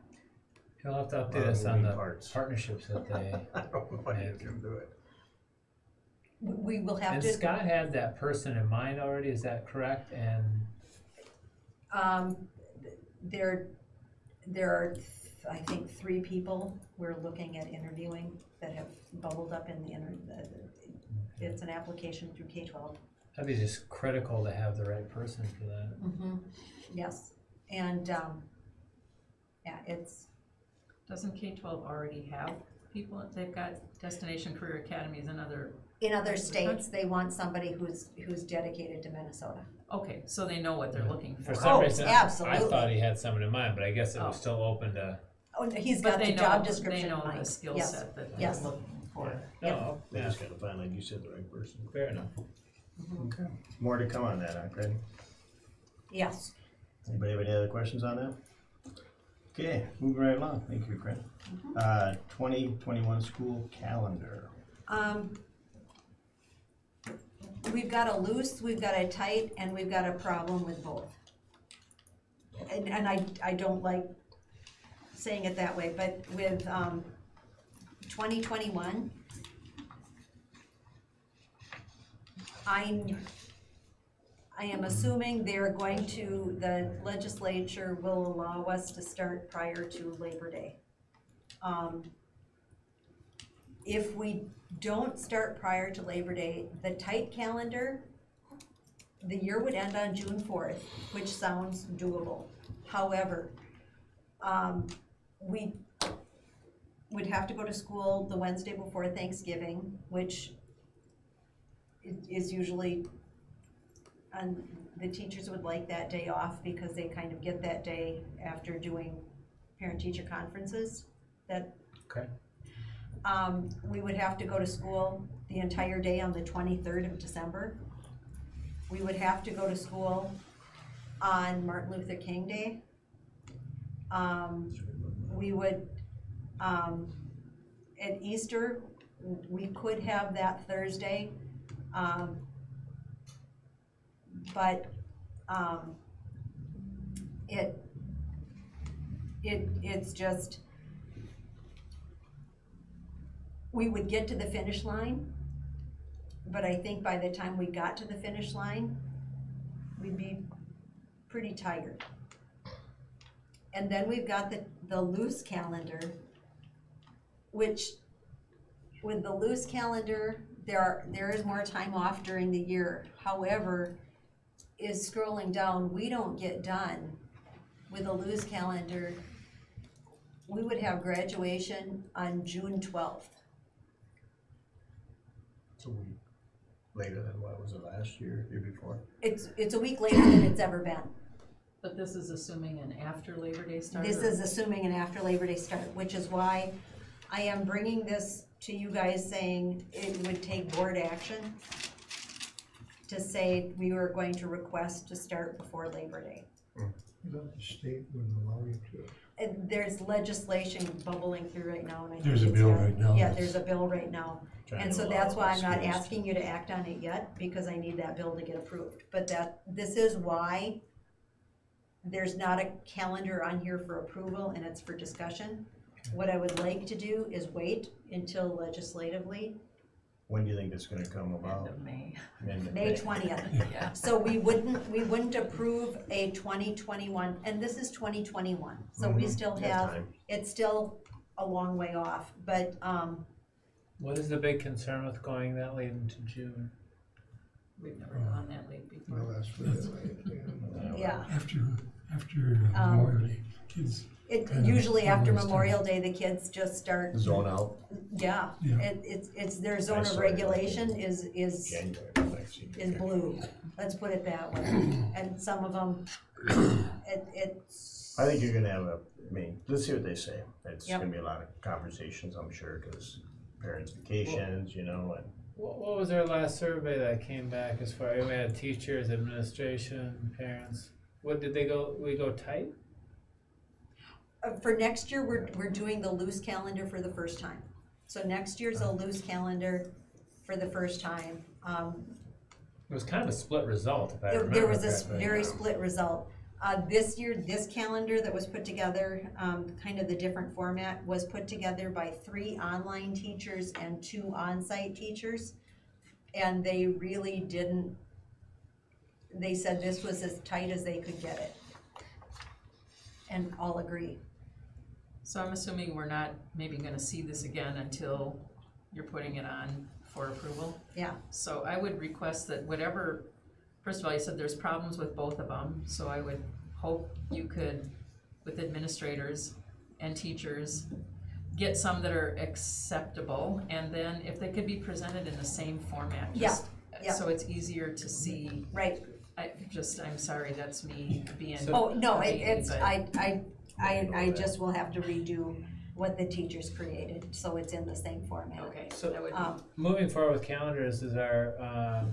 You'll have to update us on the parts. partnerships that they. I don't know if you can do it. We will have And to. Scott had that person in mind already, is that correct? And there are, I think, 3 people we're looking at interviewing that have bubbled up in the it's an application through K-12. that'd be just critical to have the right person for that. Mm-hmm. Yes, and yeah, it's. Doesn't K-12 already have people? They've got Destination Career Academies and other. In other states, they want somebody who's dedicated to Minnesota. Okay, so they know what they're looking for. For some Oh, reason, absolutely. I thought he had someone in mind, but I guess it was still open to. Oh, he's But got the they know, job description they know in mind. the skill Yes. set that they're Yes. looking for. No, They yeah, just gotta find, like you said, the right person. fair enough. Okay. More to come on that, huh, Craig? Yes. Anybody have any other questions on that? Okay, moving right along. Thank you, Corinne. 2021 school calendar. We've got a loose, we've got a tight, and we've got a problem with both. And I don't like saying it that way, but with 2021, I am assuming they're going to, the legislature will allow us to start prior to Labor Day. If we don't start prior to Labor Day, the tight calendar, the year would end on June 4th, which sounds doable. However, we would have to go to school the Wednesday before Thanksgiving, which is usually, and the teachers would like that day off because they kind of get that day after doing parent-teacher conferences. That Okay. We would have to go to school the entire day on the 23rd of December. We would have to go to school on Martin Luther King Day. We would, at Easter, we could have that Thursday, but it's just, we would get to the finish line, but I think by the time we got to the finish line, we'd be pretty tired. And then we've got the loose calendar, which with the loose calendar, there is more time off during the year. However, is scrolling down, we don't get done with a loose calendar. We would have graduation on June 12th. It's a week later than what was it last year, year before? It's a week later than it's ever been. But this is assuming an after Labor Day start? This is assuming an after Labor Day start, which is why I am bringing this to you guys saying it would take board action to say we were going to request to start before Labor Day. The state wouldn't allow you to. And there's legislation bubbling through right now, and I think There's a it's bill got- right now. Yeah, there's a bill right now. Trying And to so allow that's why I'm not schools. asking you to act on it yet, because I need that bill to get approved. But this is why there's not a calendar on here for approval and it's for discussion. What I would like to do is wait until legislatively, When do you think it's gonna come End about? of May. End of May 20th. Yeah. So we wouldn't approve a 2021, and this is 2021, so we still Got have, time. it's still a long way off, but, What is the big concern with going that late into June? We've never gone that late before. Well, that's what it like, yeah. After Memorial Day, kids. It, Kind of usually after almost Memorial Day, the kids just start, Zone out yeah, Yeah. it's their zone I of saw it. regulation is January. Like, see, is blue, let's put it that way. And some of them, it's. I think you're gonna have let's see what they say. It's Yep. gonna be a lot of conversations, I'm sure, because parents' vacations, you know, and What was our last survey that came back as far, we had teachers, administration, parents? What did we go tight? For next year, we're doing the loose calendar for the first time. So next year's a loose calendar for the first time. It was kind of a split result, if I remember There was a correctly. very split result. This year, this calendar that was put together, kind of the different format, was put together by 3 online teachers and 2 on-site teachers. And they really didn't, they said this was as tight as they could get it. And all agree. So I'm assuming we're not maybe gonna see this again until you're putting it on for approval? Yeah. So I would request that whatever, first of all, you said there's problems with both of them, so I would hope you could, with administrators and teachers, get some that are acceptable, and then if they could be presented in the same format, just yeah. so it's easier to see. Right. I'm sorry, that's me being. Oh, no, a baby, it's, but- I just will have to redo what the teachers created, so it's in the same format. Okay, So, that would be. Moving forward with calendars, is our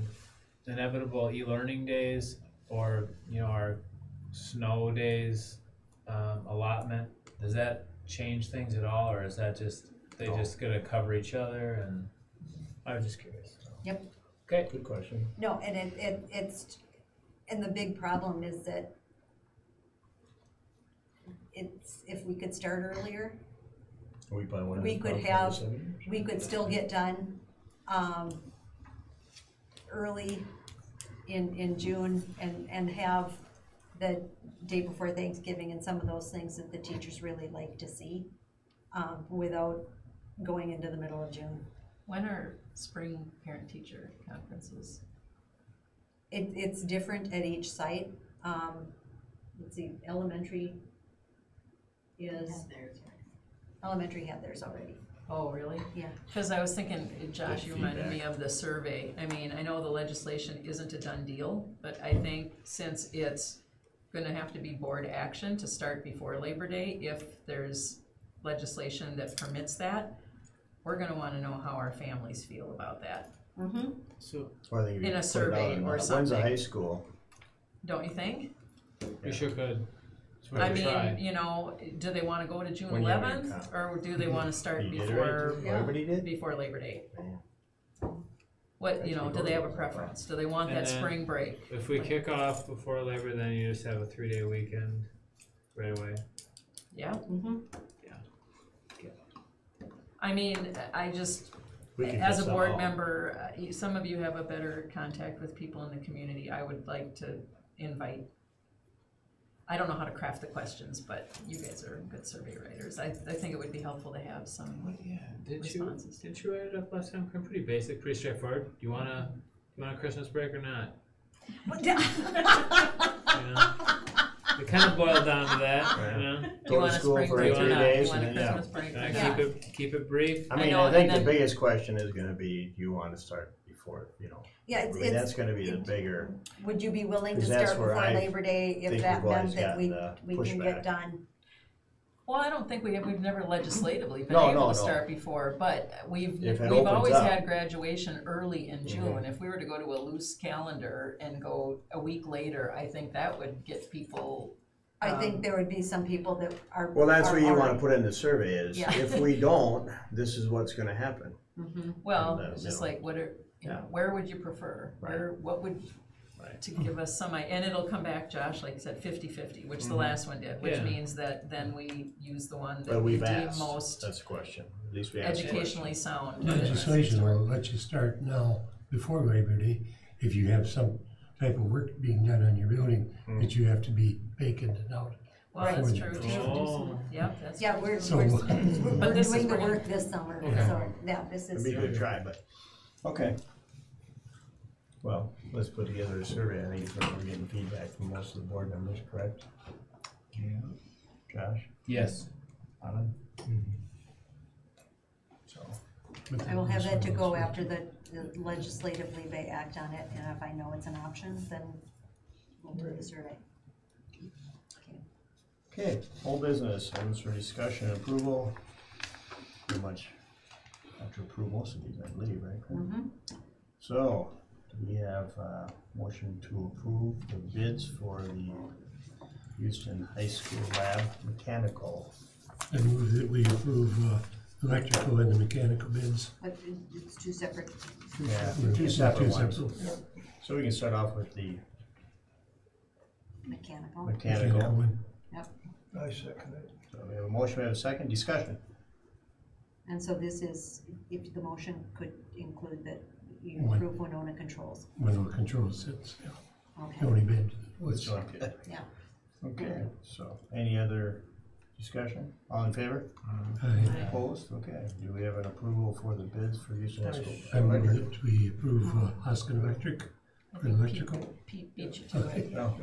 inevitable e-learning days or, our snow days allotment does that change things at all, or is that just, they just gonna cover each other, and, I was just curious. Yep. Okay. Good question. No, and it's, and the big problem is that it's, if we could start earlier, we could have, we could still get done, early in June and have the day before Thanksgiving and some of those things that the teachers really like to see, without going into the middle of June. When are spring parent-teacher conferences? It's different at each site. Let's see, elementary had theirs already. Oh, really? Yeah. Because I was thinking, Josh, Good you reminded me feedback. of the survey. I mean, I know the legislation isn't a done deal, but I think since it's gonna have to be board action to start before Labor Day, if there's legislation that permits that, we're gonna wanna know how our families feel about that, Mm-hmm. So, Or they could in a put it out survey in, or When's the something. high school? Don't you think? we sure could. It's worth I a mean, try. you know, do they wanna go to June When you have your 11th, or do they wanna start You did it before, right? Everybody did? before Labor Day? Man. What, you know, do they have a preference? Do they want And that then- spring break? If we kick off before Labor, then you just have a 3-day weekend right away. Yeah, Mm-hmm. I mean, I just, We can as fix a that board all. member, some of you have a better contact with people in the community. I would like to invite, I don't know how to craft the questions, but you guys are good survey writers. I think it would be helpful to have some Yeah, didn't responses. you write it up last time? Pretty basic, pretty straightforward. Do you want a Christmas break or not? You know? It kind of boiled down to that, you know? You Go to want a school spring for break or 3 not? days You want a and then, yeah. Christmas break Can or I not? keep it brief? I mean, know, I think and the then- biggest question is gonna be, do you wanna start before, you know? Yeah, I mean, that's gonna be the bigger, would you be willing to 'Cause that's start where before I Labor Day if think that we've always meant that gotten we the can pushback. get done? Well, I don't think we've never legislatively been No, able no, to no. start before, but we've If it always opens up. had graduation early in June. If we were to go to a loose calendar and go a week later, I think that would get people. I think there would be some people that are. well, that's are what you wanna already- put in the survey is, Yeah. if we don't, this is what's gonna happen. Mhm. Well, And, it's just you know. like, what are, you know, Yeah. where would you prefer? What would, Right. to give us some, and it'll come back, Josh, like you said, 50-50, which the Mhm. last one did, which Yeah. means that then we use the one that But we we've deem asked, most that's the question, at least we asked the educationally sound. Legislation will let you start now before Labor Day if you have some type of work being done on your building that you have to be vacant out. Well, that's Before true the- too. Oh. Yep, that's. Yeah, we're So- we're But this is doing the bringing- work this summer, Okay. so, yeah, this It'd is. be a good try, but, okay. Well, let's put together a survey, I think we're getting feedback from most of the board members, correct? Yeah. Josh? Yes. Alan? So, I will have that to go after the legislatively they act on it, and if I know it's an option, then we'll do the survey. okay, whole business, items for discussion and approval. Pretty much have to approve most of these, I believe, right? Mhm. So, do we have a motion to approve the bids for the Houston High School Lab Mechanical? I move that we approve electrical and the mechanical bids. But it's two separate, Yeah, Two two separate ones. separate. So we can start off with the mechanical. mechanical. one. I second it. So we have a motion, we have a second, discussion. And so this is, if the motion could include that you One. approve Winona Controls. One of the controls sits, the Okay, only bid Let's was. go on. yeah. Okay, so any other discussion? All in favor? I Opposed? Okay. Do we have an approval for the bids for Houston High School? I move that we approve Hoskin Electric for electrical. Pete beat you to it. No.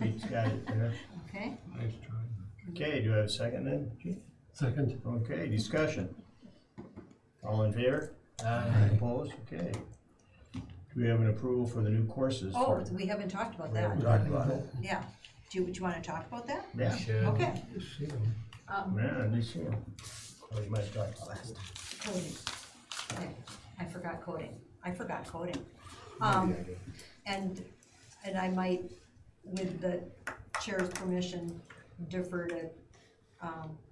Pete's got it there. Okay, Nice try. Okay, do I have a second then? Second. Okay, discussion. All in favor? Aye. Opposed? Okay. Do we have an approval for the new courses? oh, for- we haven't talked about We haven't that, talked about it. yeah. Do you wanna talk about that? Yeah. Should. Okay. Just see 'em. Yeah, I did see him. Oh, you might have talked about last time. Coding. Okay, I forgot coding. And I might, with the chair's permission, defer to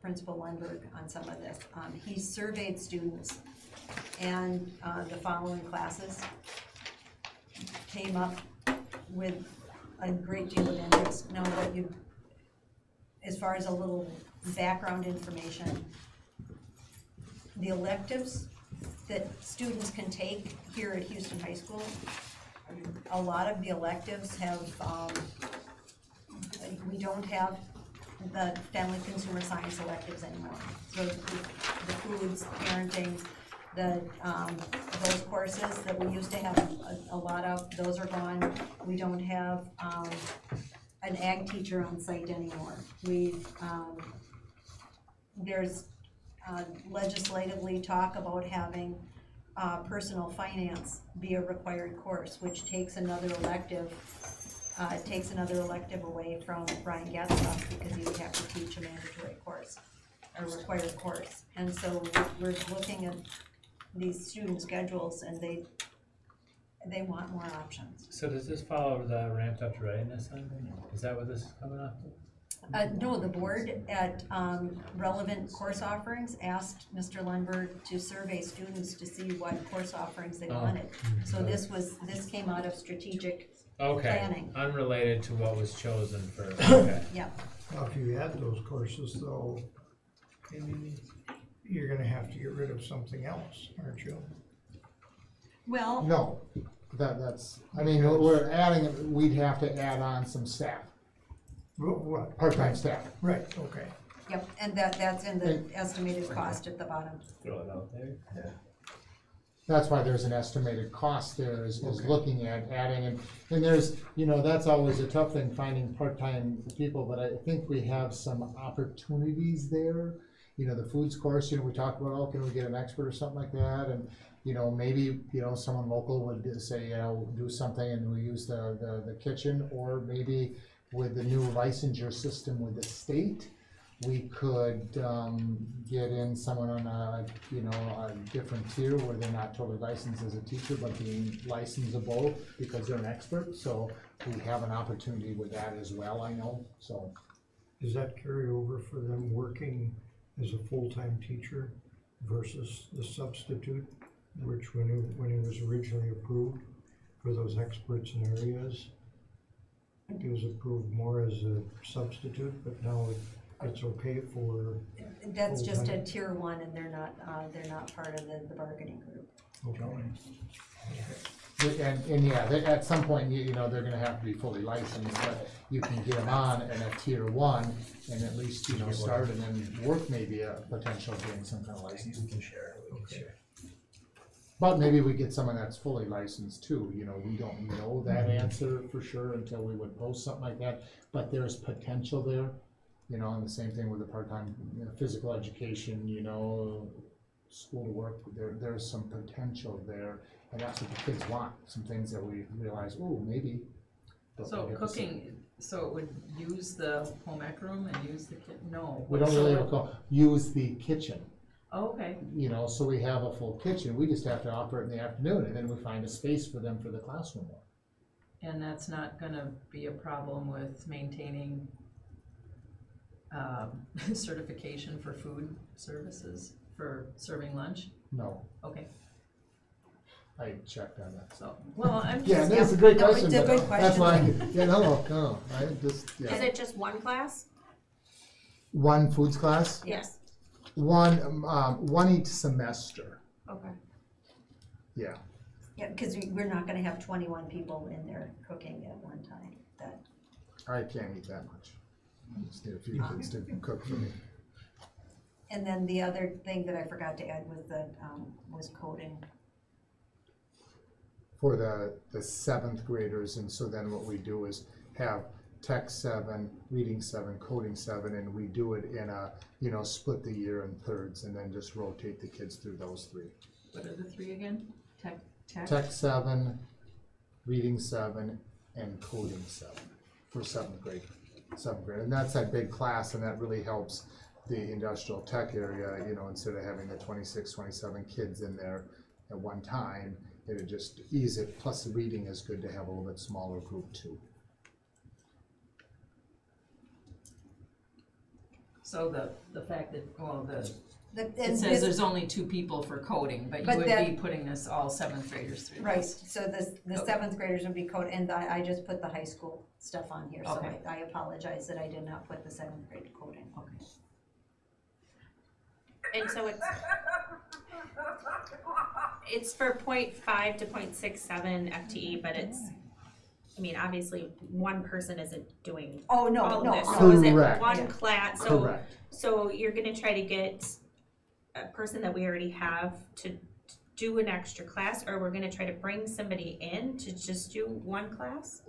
Principal Lundberg on some of this. He surveyed students, and the following classes came up with a great deal of interest. Now, as far as a little background information, the electives that students can take here at Houston High School, a lot of the electives have, we don't have the family consumer science electives anymore. So the foods, parenting, those courses that we used to have a lot of, those are gone. We don't have an ag teacher on site anymore. There's legislatively talk about having personal finance be a required course, which takes another elective. It takes another elective away from Brian Gatzloff because he would have to teach a mandatory course, a required course. And so we're looking at these student schedules, and they want more options. So does this follow the ramped up readiness then? Is that what this is coming off of? No, the board at relevant course offerings asked Mr. Lundberg to survey students to see what course offerings they wanted. So this came out of strategic planning. Unrelated to what was chosen for, okay. Yeah. Well, if you add those courses though, you're gonna have to get rid of something else, aren't you? Well, No, that's, I mean, we're adding, we'd have to add on some staff, What? part-time staff. Right, okay. yep, and that's in the estimated cost at the bottom. Throw it out there. That's why there's an estimated cost there, is looking at adding, and there's, that's always a tough thing, finding part-time people, but I think we have some opportunities there. The foods course, we talked about, oh, can we get an expert or something like that, and, maybe, someone local would say, do something and we use the kitchen, or maybe with the new licensure system with the state, we could get in someone on a different tier where they're not totally licensed as a teacher, but being licensable because they're an expert. So we have an opportunity with that as well, I know. So Does that carry over for them working as a full-time teacher versus the substitute, which when it was originally approved for those experts in areas, it was approved more as a substitute, but now it's okay for. That's just a tier 1, and they're not part of the bargaining group. Okay. and yeah, at some point, they're gonna have to be fully licensed, but you can get them on in a tier 1 and at least, start and then work maybe a potential of getting some kind of license. We can share. But maybe we get someone that's fully licensed too, we don't know that answer for sure until we would post something like that, but there's potential there, and the same thing with the part-time physical education, school to work, there's some potential there, and that's what the kids want, some things that we realize, oh, maybe. So cooking, so it would use the home ec room and use the no. We don't really use the kitchen. Oh, okay. So we have a full kitchen, we just have to operate in the afternoon, and then we find a space for them for the classroom work. And that's not gonna be a problem with maintaining certification for food services, for serving lunch? No, Okay, I checked on that. so, well, I'm Yeah, just, that's a great No, question, it's a but good that's question. why, no, I just, Is yeah. it just one class? One foods class, Yes. one each semester, Okay. yeah. Yeah, because we're not gonna have 21 people in there cooking at one time. I can't eat that much. I just need a few kids to cook for me. And then the other thing that I forgot to add was coding. For the 7th graders, and so then what we do is have tech 7, reading 7, coding 7, and we do it in a, split the year in thirds, and then just rotate the kids through those 3. what are the 3 again? Tech 7, reading 7, and coding 7 for 7th grade. And that's that big class, and that really helps the industrial tech area, instead of having the 26, 27 kids in there at one time, it'd just ease it. Plus the reading is good to have a little bit smaller group too. So the fact that, well, And it says this- there's only 2 people for coding, but you But would that- be putting this all 7th graders through Right, this. so the Okay. 7th graders would be code, and I just put the high school stuff on here, so Okay. I apologize that I did not put the 7th grade coding. Okay. And so it's for 0.5 to 0.67 FTE, but I mean, obviously, one person isn't doing Oh, no, all no, of this. no. So is it Correct. one class? So, Correct. so you're gonna try to get a person that we already have to do an extra class, or we're gonna try to bring somebody in to just do one class?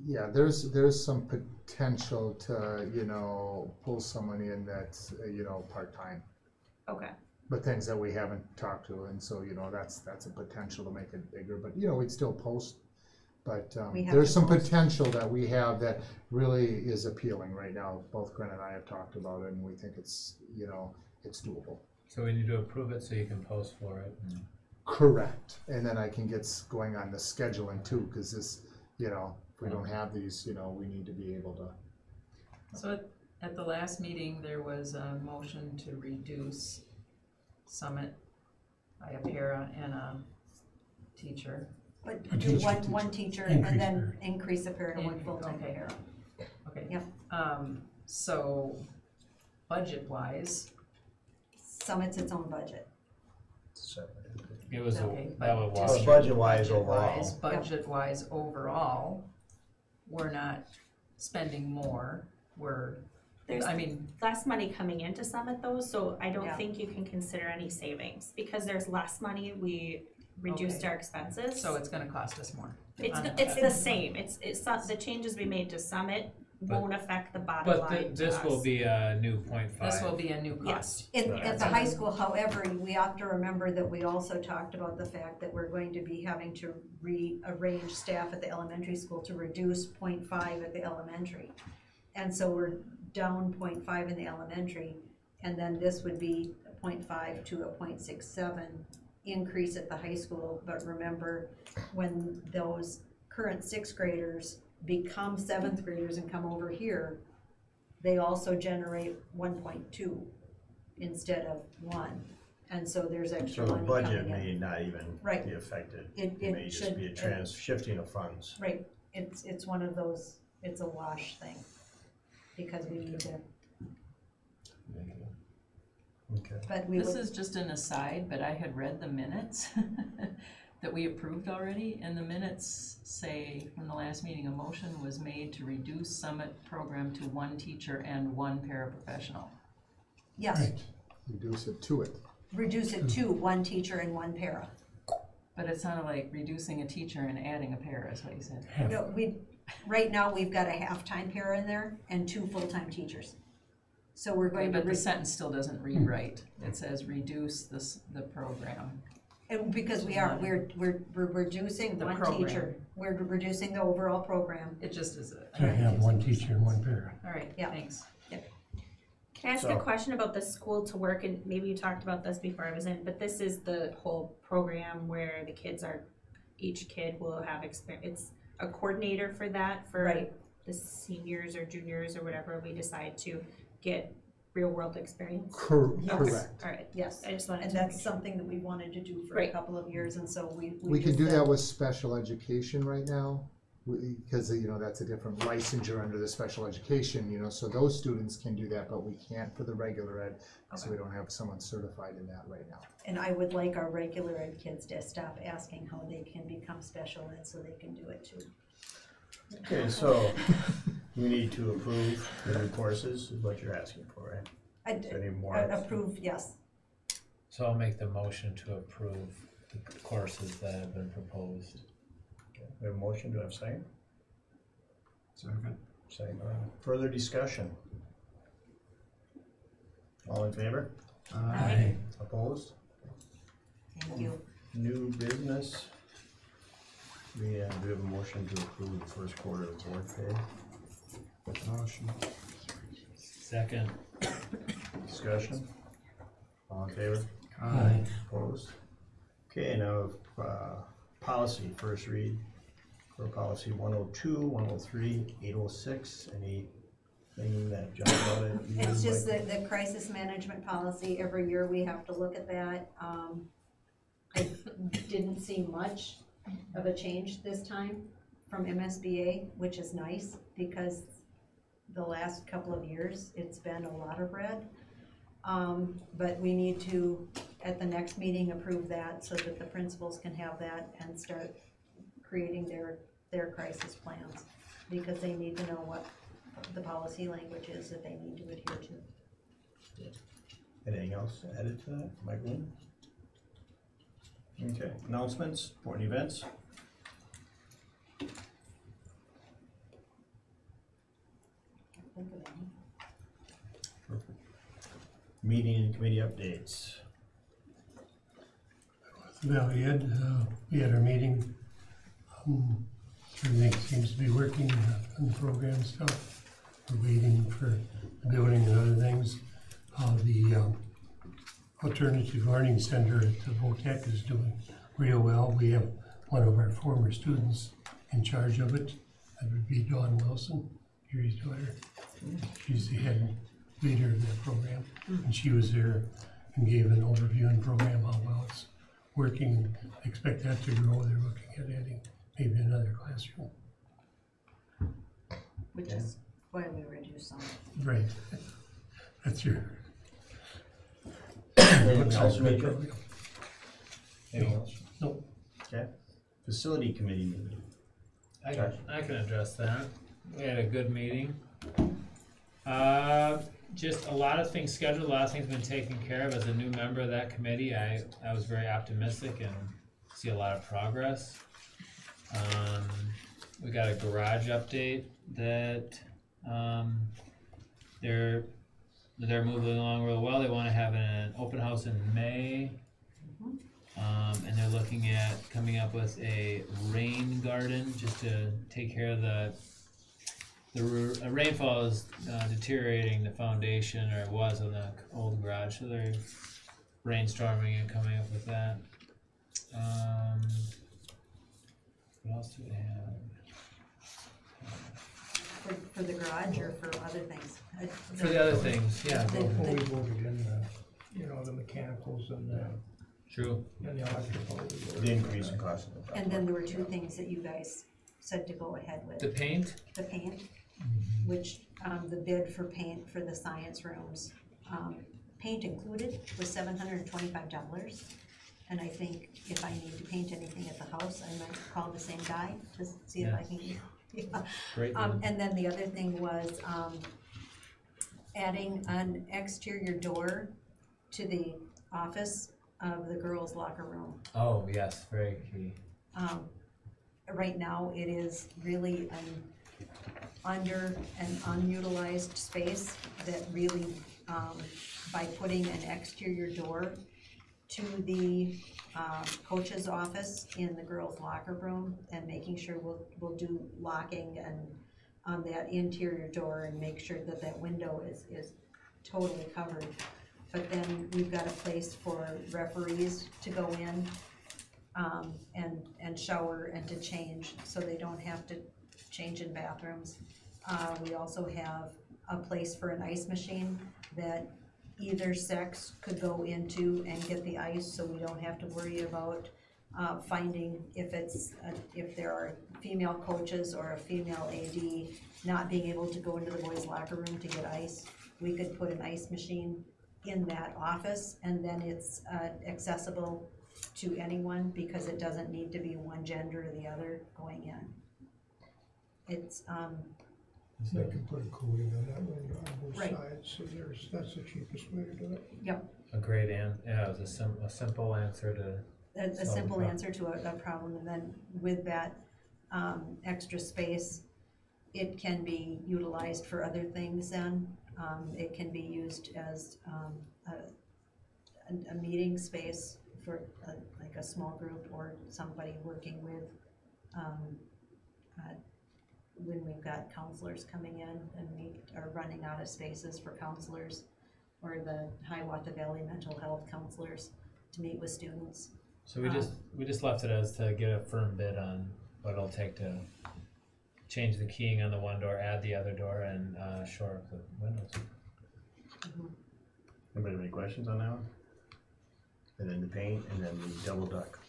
Yeah, there's some potential to, you know, pull someone in that's, you know, part-time. Okay. But things that we haven't talked to, and so, you know, that's a potential to make it bigger, but, you know, we'd still post. But We have there's to some post. potential that we have that really is appealing right now. Both Gren and I have talked about it, and we think it's, you know, it's doable. So we need to approve it so you can post for it. Correct, and then I can get going on the scheduling too, because this, you know, if we don't have these, you know, we need to be able to. So at the last meeting, there was a motion to reduce Summit by a para and a teacher. But A do teacher, one teacher Increase and then para. increase the para to one full-time Okay. para. Okay. Yep. So budget-wise, Summit's its own budget. It was, Okay, that was but wash. Budget-wise overall. budget-wise overall, we're not spending more, There's I mean, less money coming into Summit though, so I don't Yeah. think you can consider any savings. Because there's less money, we reduced Okay. our expenses. so it's gonna cost us more. It's the same, it's not, the changes we made to Summit won't affect the bottom But line to this will us. be a new 0.5. This will be a new cost. At the high school, however, we have to remember that we also talked about the fact that we're going to be having to rearrange staff at the elementary school to reduce 0.5 at the elementary. And so we're down 0.5 in the elementary, and then this would be a 0.5 to a 0.67 increase at the high school. But remember, when those current 6th graders become 7th graders and come over here, they also generate 1.2 instead of 1. And so there's So extra the money budget coming in. may not even Right. be affected. It It may just be a should- shifting of funds. Right, it's one of those, it's a wash thing, because we need to, Okay. but we This would, is just an aside, but I had read the minutes that we approved already, and the minutes say, from the last meeting, a motion was made to reduce Summit program to 1 teacher and 1 paraprofessional. yes, Right. Reduce it to it. reduce it to 1 teacher and 1 para. But it sounded like reducing a teacher and adding a para is what you said. Half. No, right now, we've got a half-time para in there and 2 full-time teachers. So we're Okay, going to, but the sentence still doesn't read right. It says reduce the program. and because we're reducing The 1 program. teacher, we're reducing the overall program. It just is a. To have 1 teacher and 1 para. All right, Yeah. thanks. Can I ask a So- question about the school to work, and maybe you talked about this before I was in, but this is the whole program where the kids each kid will have experience, it's a coordinator for that, for Right. the seniors or juniors or whatever we decide to get real world experience. Correct. All right, Yes, I just wanted and to that's make sure. something that we wanted to do for a Right. couple of years, and so we We can just do said- that with special education right now, because, you know, that's a different licensure under the special education, you know, so those students can do that, but we can't for the regular ed, so we don't have someone certified in that right now. And I would like our regular ed kids to stop asking how they can become special ed so they can do it too. Okay, so we need to approve the new courses is what you're asking for, right? Is there any more? Approve, yes. So I'll make the motion to approve the courses that have been proposed. We have a motion, do I have a second? Second. Second. Further discussion? All in favor? Aye. Opposed? Thank you. New business? We do have a motion to approve the first quarter of board pay. Motion. Second. Discussion? All in favor? Aye. Opposed? Okay, now, policy, first read for policy 102, 103, 806, and thing that jumped out at you? It's just the crisis management policy, every year we have to look at that. I didn't see much of a change this time from MSBA, which is nice, because the last couple of years, it's been a lot of red. But we need to, at the next meeting, approve that so that the principals can have that and start creating their crisis plans, because they need to know what the policy language is that they need to adhere to. Anything else added to that, Michael? Okay, announcements, important events? Think of any. Meeting and committee updates. Valley Ed, we had our meeting. Everything seems to be working on the program stuff. We're waiting for the building and other things. The Alternative Learning Center at the VOTEC is doing real well. We have one of our former students in charge of it. That would be Dawn Wilson, Gary's daughter. She's the head leader of that program. And she was there and gave an overview and program how well it's working. Expect that to grow. They're looking at adding maybe another classroom. Which is why we reduce some. Right. That's your. Anything else, Rachel? Anything else? No. Okay. Facility committee meeting. I can address that. We had a good meeting. Just a lot of things scheduled, a lot of things been taken care of. As a new member of that committee, I was very optimistic and see a lot of progress. We got a garage update that they're moving along real well. They want to have an open house in May, and they're looking at coming up with a rain garden just to take care of the rainfall is deteriorating the foundation, or it was on the old garage, so they're brainstorming and coming up with that. What else do they have? For the garage or for other things? For the other things, yeah. The- Well, we voted in the mechanicals and the True. electrical. The increase in cost. And then there were two things that you guys said to go ahead with. The paint? The paint, which, the bid for paint for the science rooms, paint included was $725. And I think if I need to paint anything at the house, I might call the same guy to see if I can, yeah. Great. And then the other thing was, adding an exterior door to the office of the girls' locker room. Oh, yes, very key. Right now, it is really an unutilized space that really, by putting an exterior door to the coach's office in the girls' locker room and making sure we'll do locking and on that interior door and make sure that that window is totally covered. But then we've got a place for referees to go in and shower and to change, so they don't have to change in bathrooms. We also have a place for an ice machine that either sex could go into and get the ice, so we don't have to worry about finding if there are female coaches or a female AD not being able to go into the boys' locker room to get ice. We could put an ice machine in that office, and then it's accessible to anyone because it doesn't need to be one gender or the other going in. It's They can put a coating on that window on both Right. sides, so that's the cheapest way to do it. A great it was a simple answer to. a simple answer to a problem. And then with that extra space, it can be utilized for other things then. It can be used as a meeting space for like a small group or somebody working with when we've got counselors coming in and we are running out of spaces for counselors, or the Hiawatha Valley mental health counselors to meet with students. So we just left it as to get a firm bid on what it'll take to change the keying on the one door, add the other door, and shore up the windows. Anybody have any questions on that one? And then the paint, and then the double duck.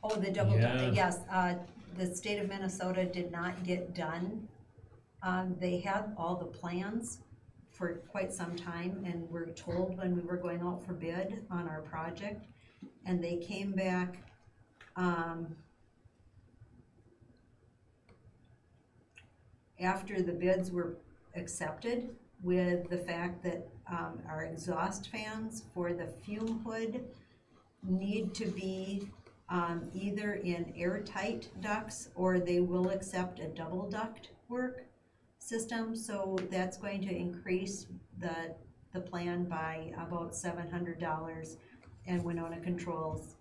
Oh, the double Yeah. duck, yes, the state of Minnesota did not get done. They had all the plans for quite some time and were told when we were going out for bid on our project. And they came back, after the bids were accepted with the fact that, our exhaust fans for the fume hood need to be either in airtight ducts or they will accept a double duct work system. So that's going to increase the plan by about $700, and Winona Controls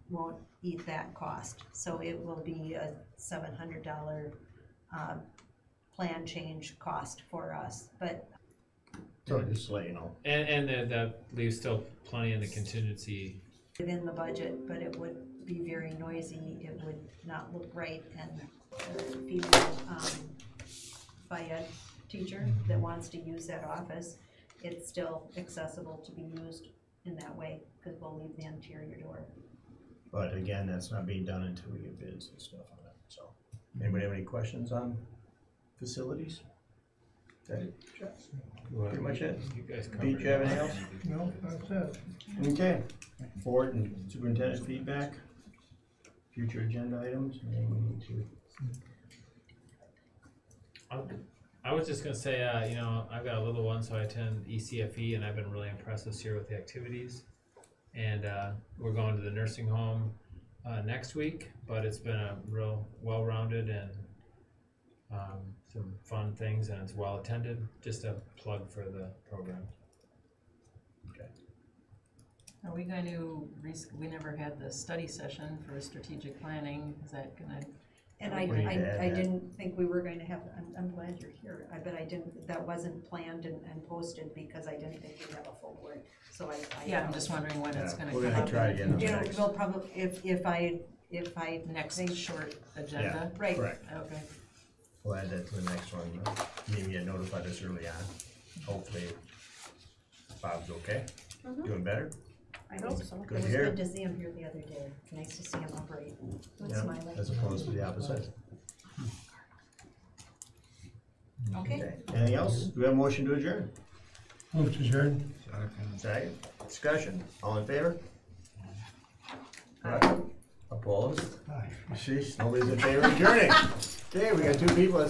won't eat that cost. So it will be a $700 plan change cost for us, but So just to let you know. And that leaves still plenty in the contingency. within the budget, but it would be very noisy, it would not look right, and the female FIED teacher that wants to use that office, it's still accessible to be used in that way, because we'll leave the interior door. But again, that's not being done until we get bids and stuff on it, so. Anybody have any questions on facilities? Is that it? Pretty much it? You guys covered Pete, you have it. anything else? No, that's it. Okay. Board and superintendent feedback, future agenda items, anything we need to. I was just gonna say, you know, I've got a little one, so I attend ECFE, and I've been really impressed this year with the activities. And we're going to the nursing home next week, but it's been a real well-rounded and some fun things, and it's well attended. Just a plug for the program. Are we going to, we never had the study session for strategic planning, is that gonna? And We need to add I that. didn't think we were going to have, I'm glad you're here, but I didn't, that wasn't planned and posted because I didn't think we'd have a full board, so I. Yeah, I'm just wondering when it's Yeah, gonna we're come gonna up. try again. You know, we'll probably, if I Next think, short agenda? right, Correct. Okay. We'll add that to the next one. Maybe get notified us early on. Hopefully Bob's okay, doing better. I hope so. It Good was to hear. good to see him here the other day, nice to see him upright and Yeah, smiling. as opposed to the opposite. Okay, Anything else? Do we have a motion to adjourn? Move to adjourn. Second. Discussion. All in favor? Opposed? Sheesh, nobody's in favor of adjourning. Okay, we got two people that say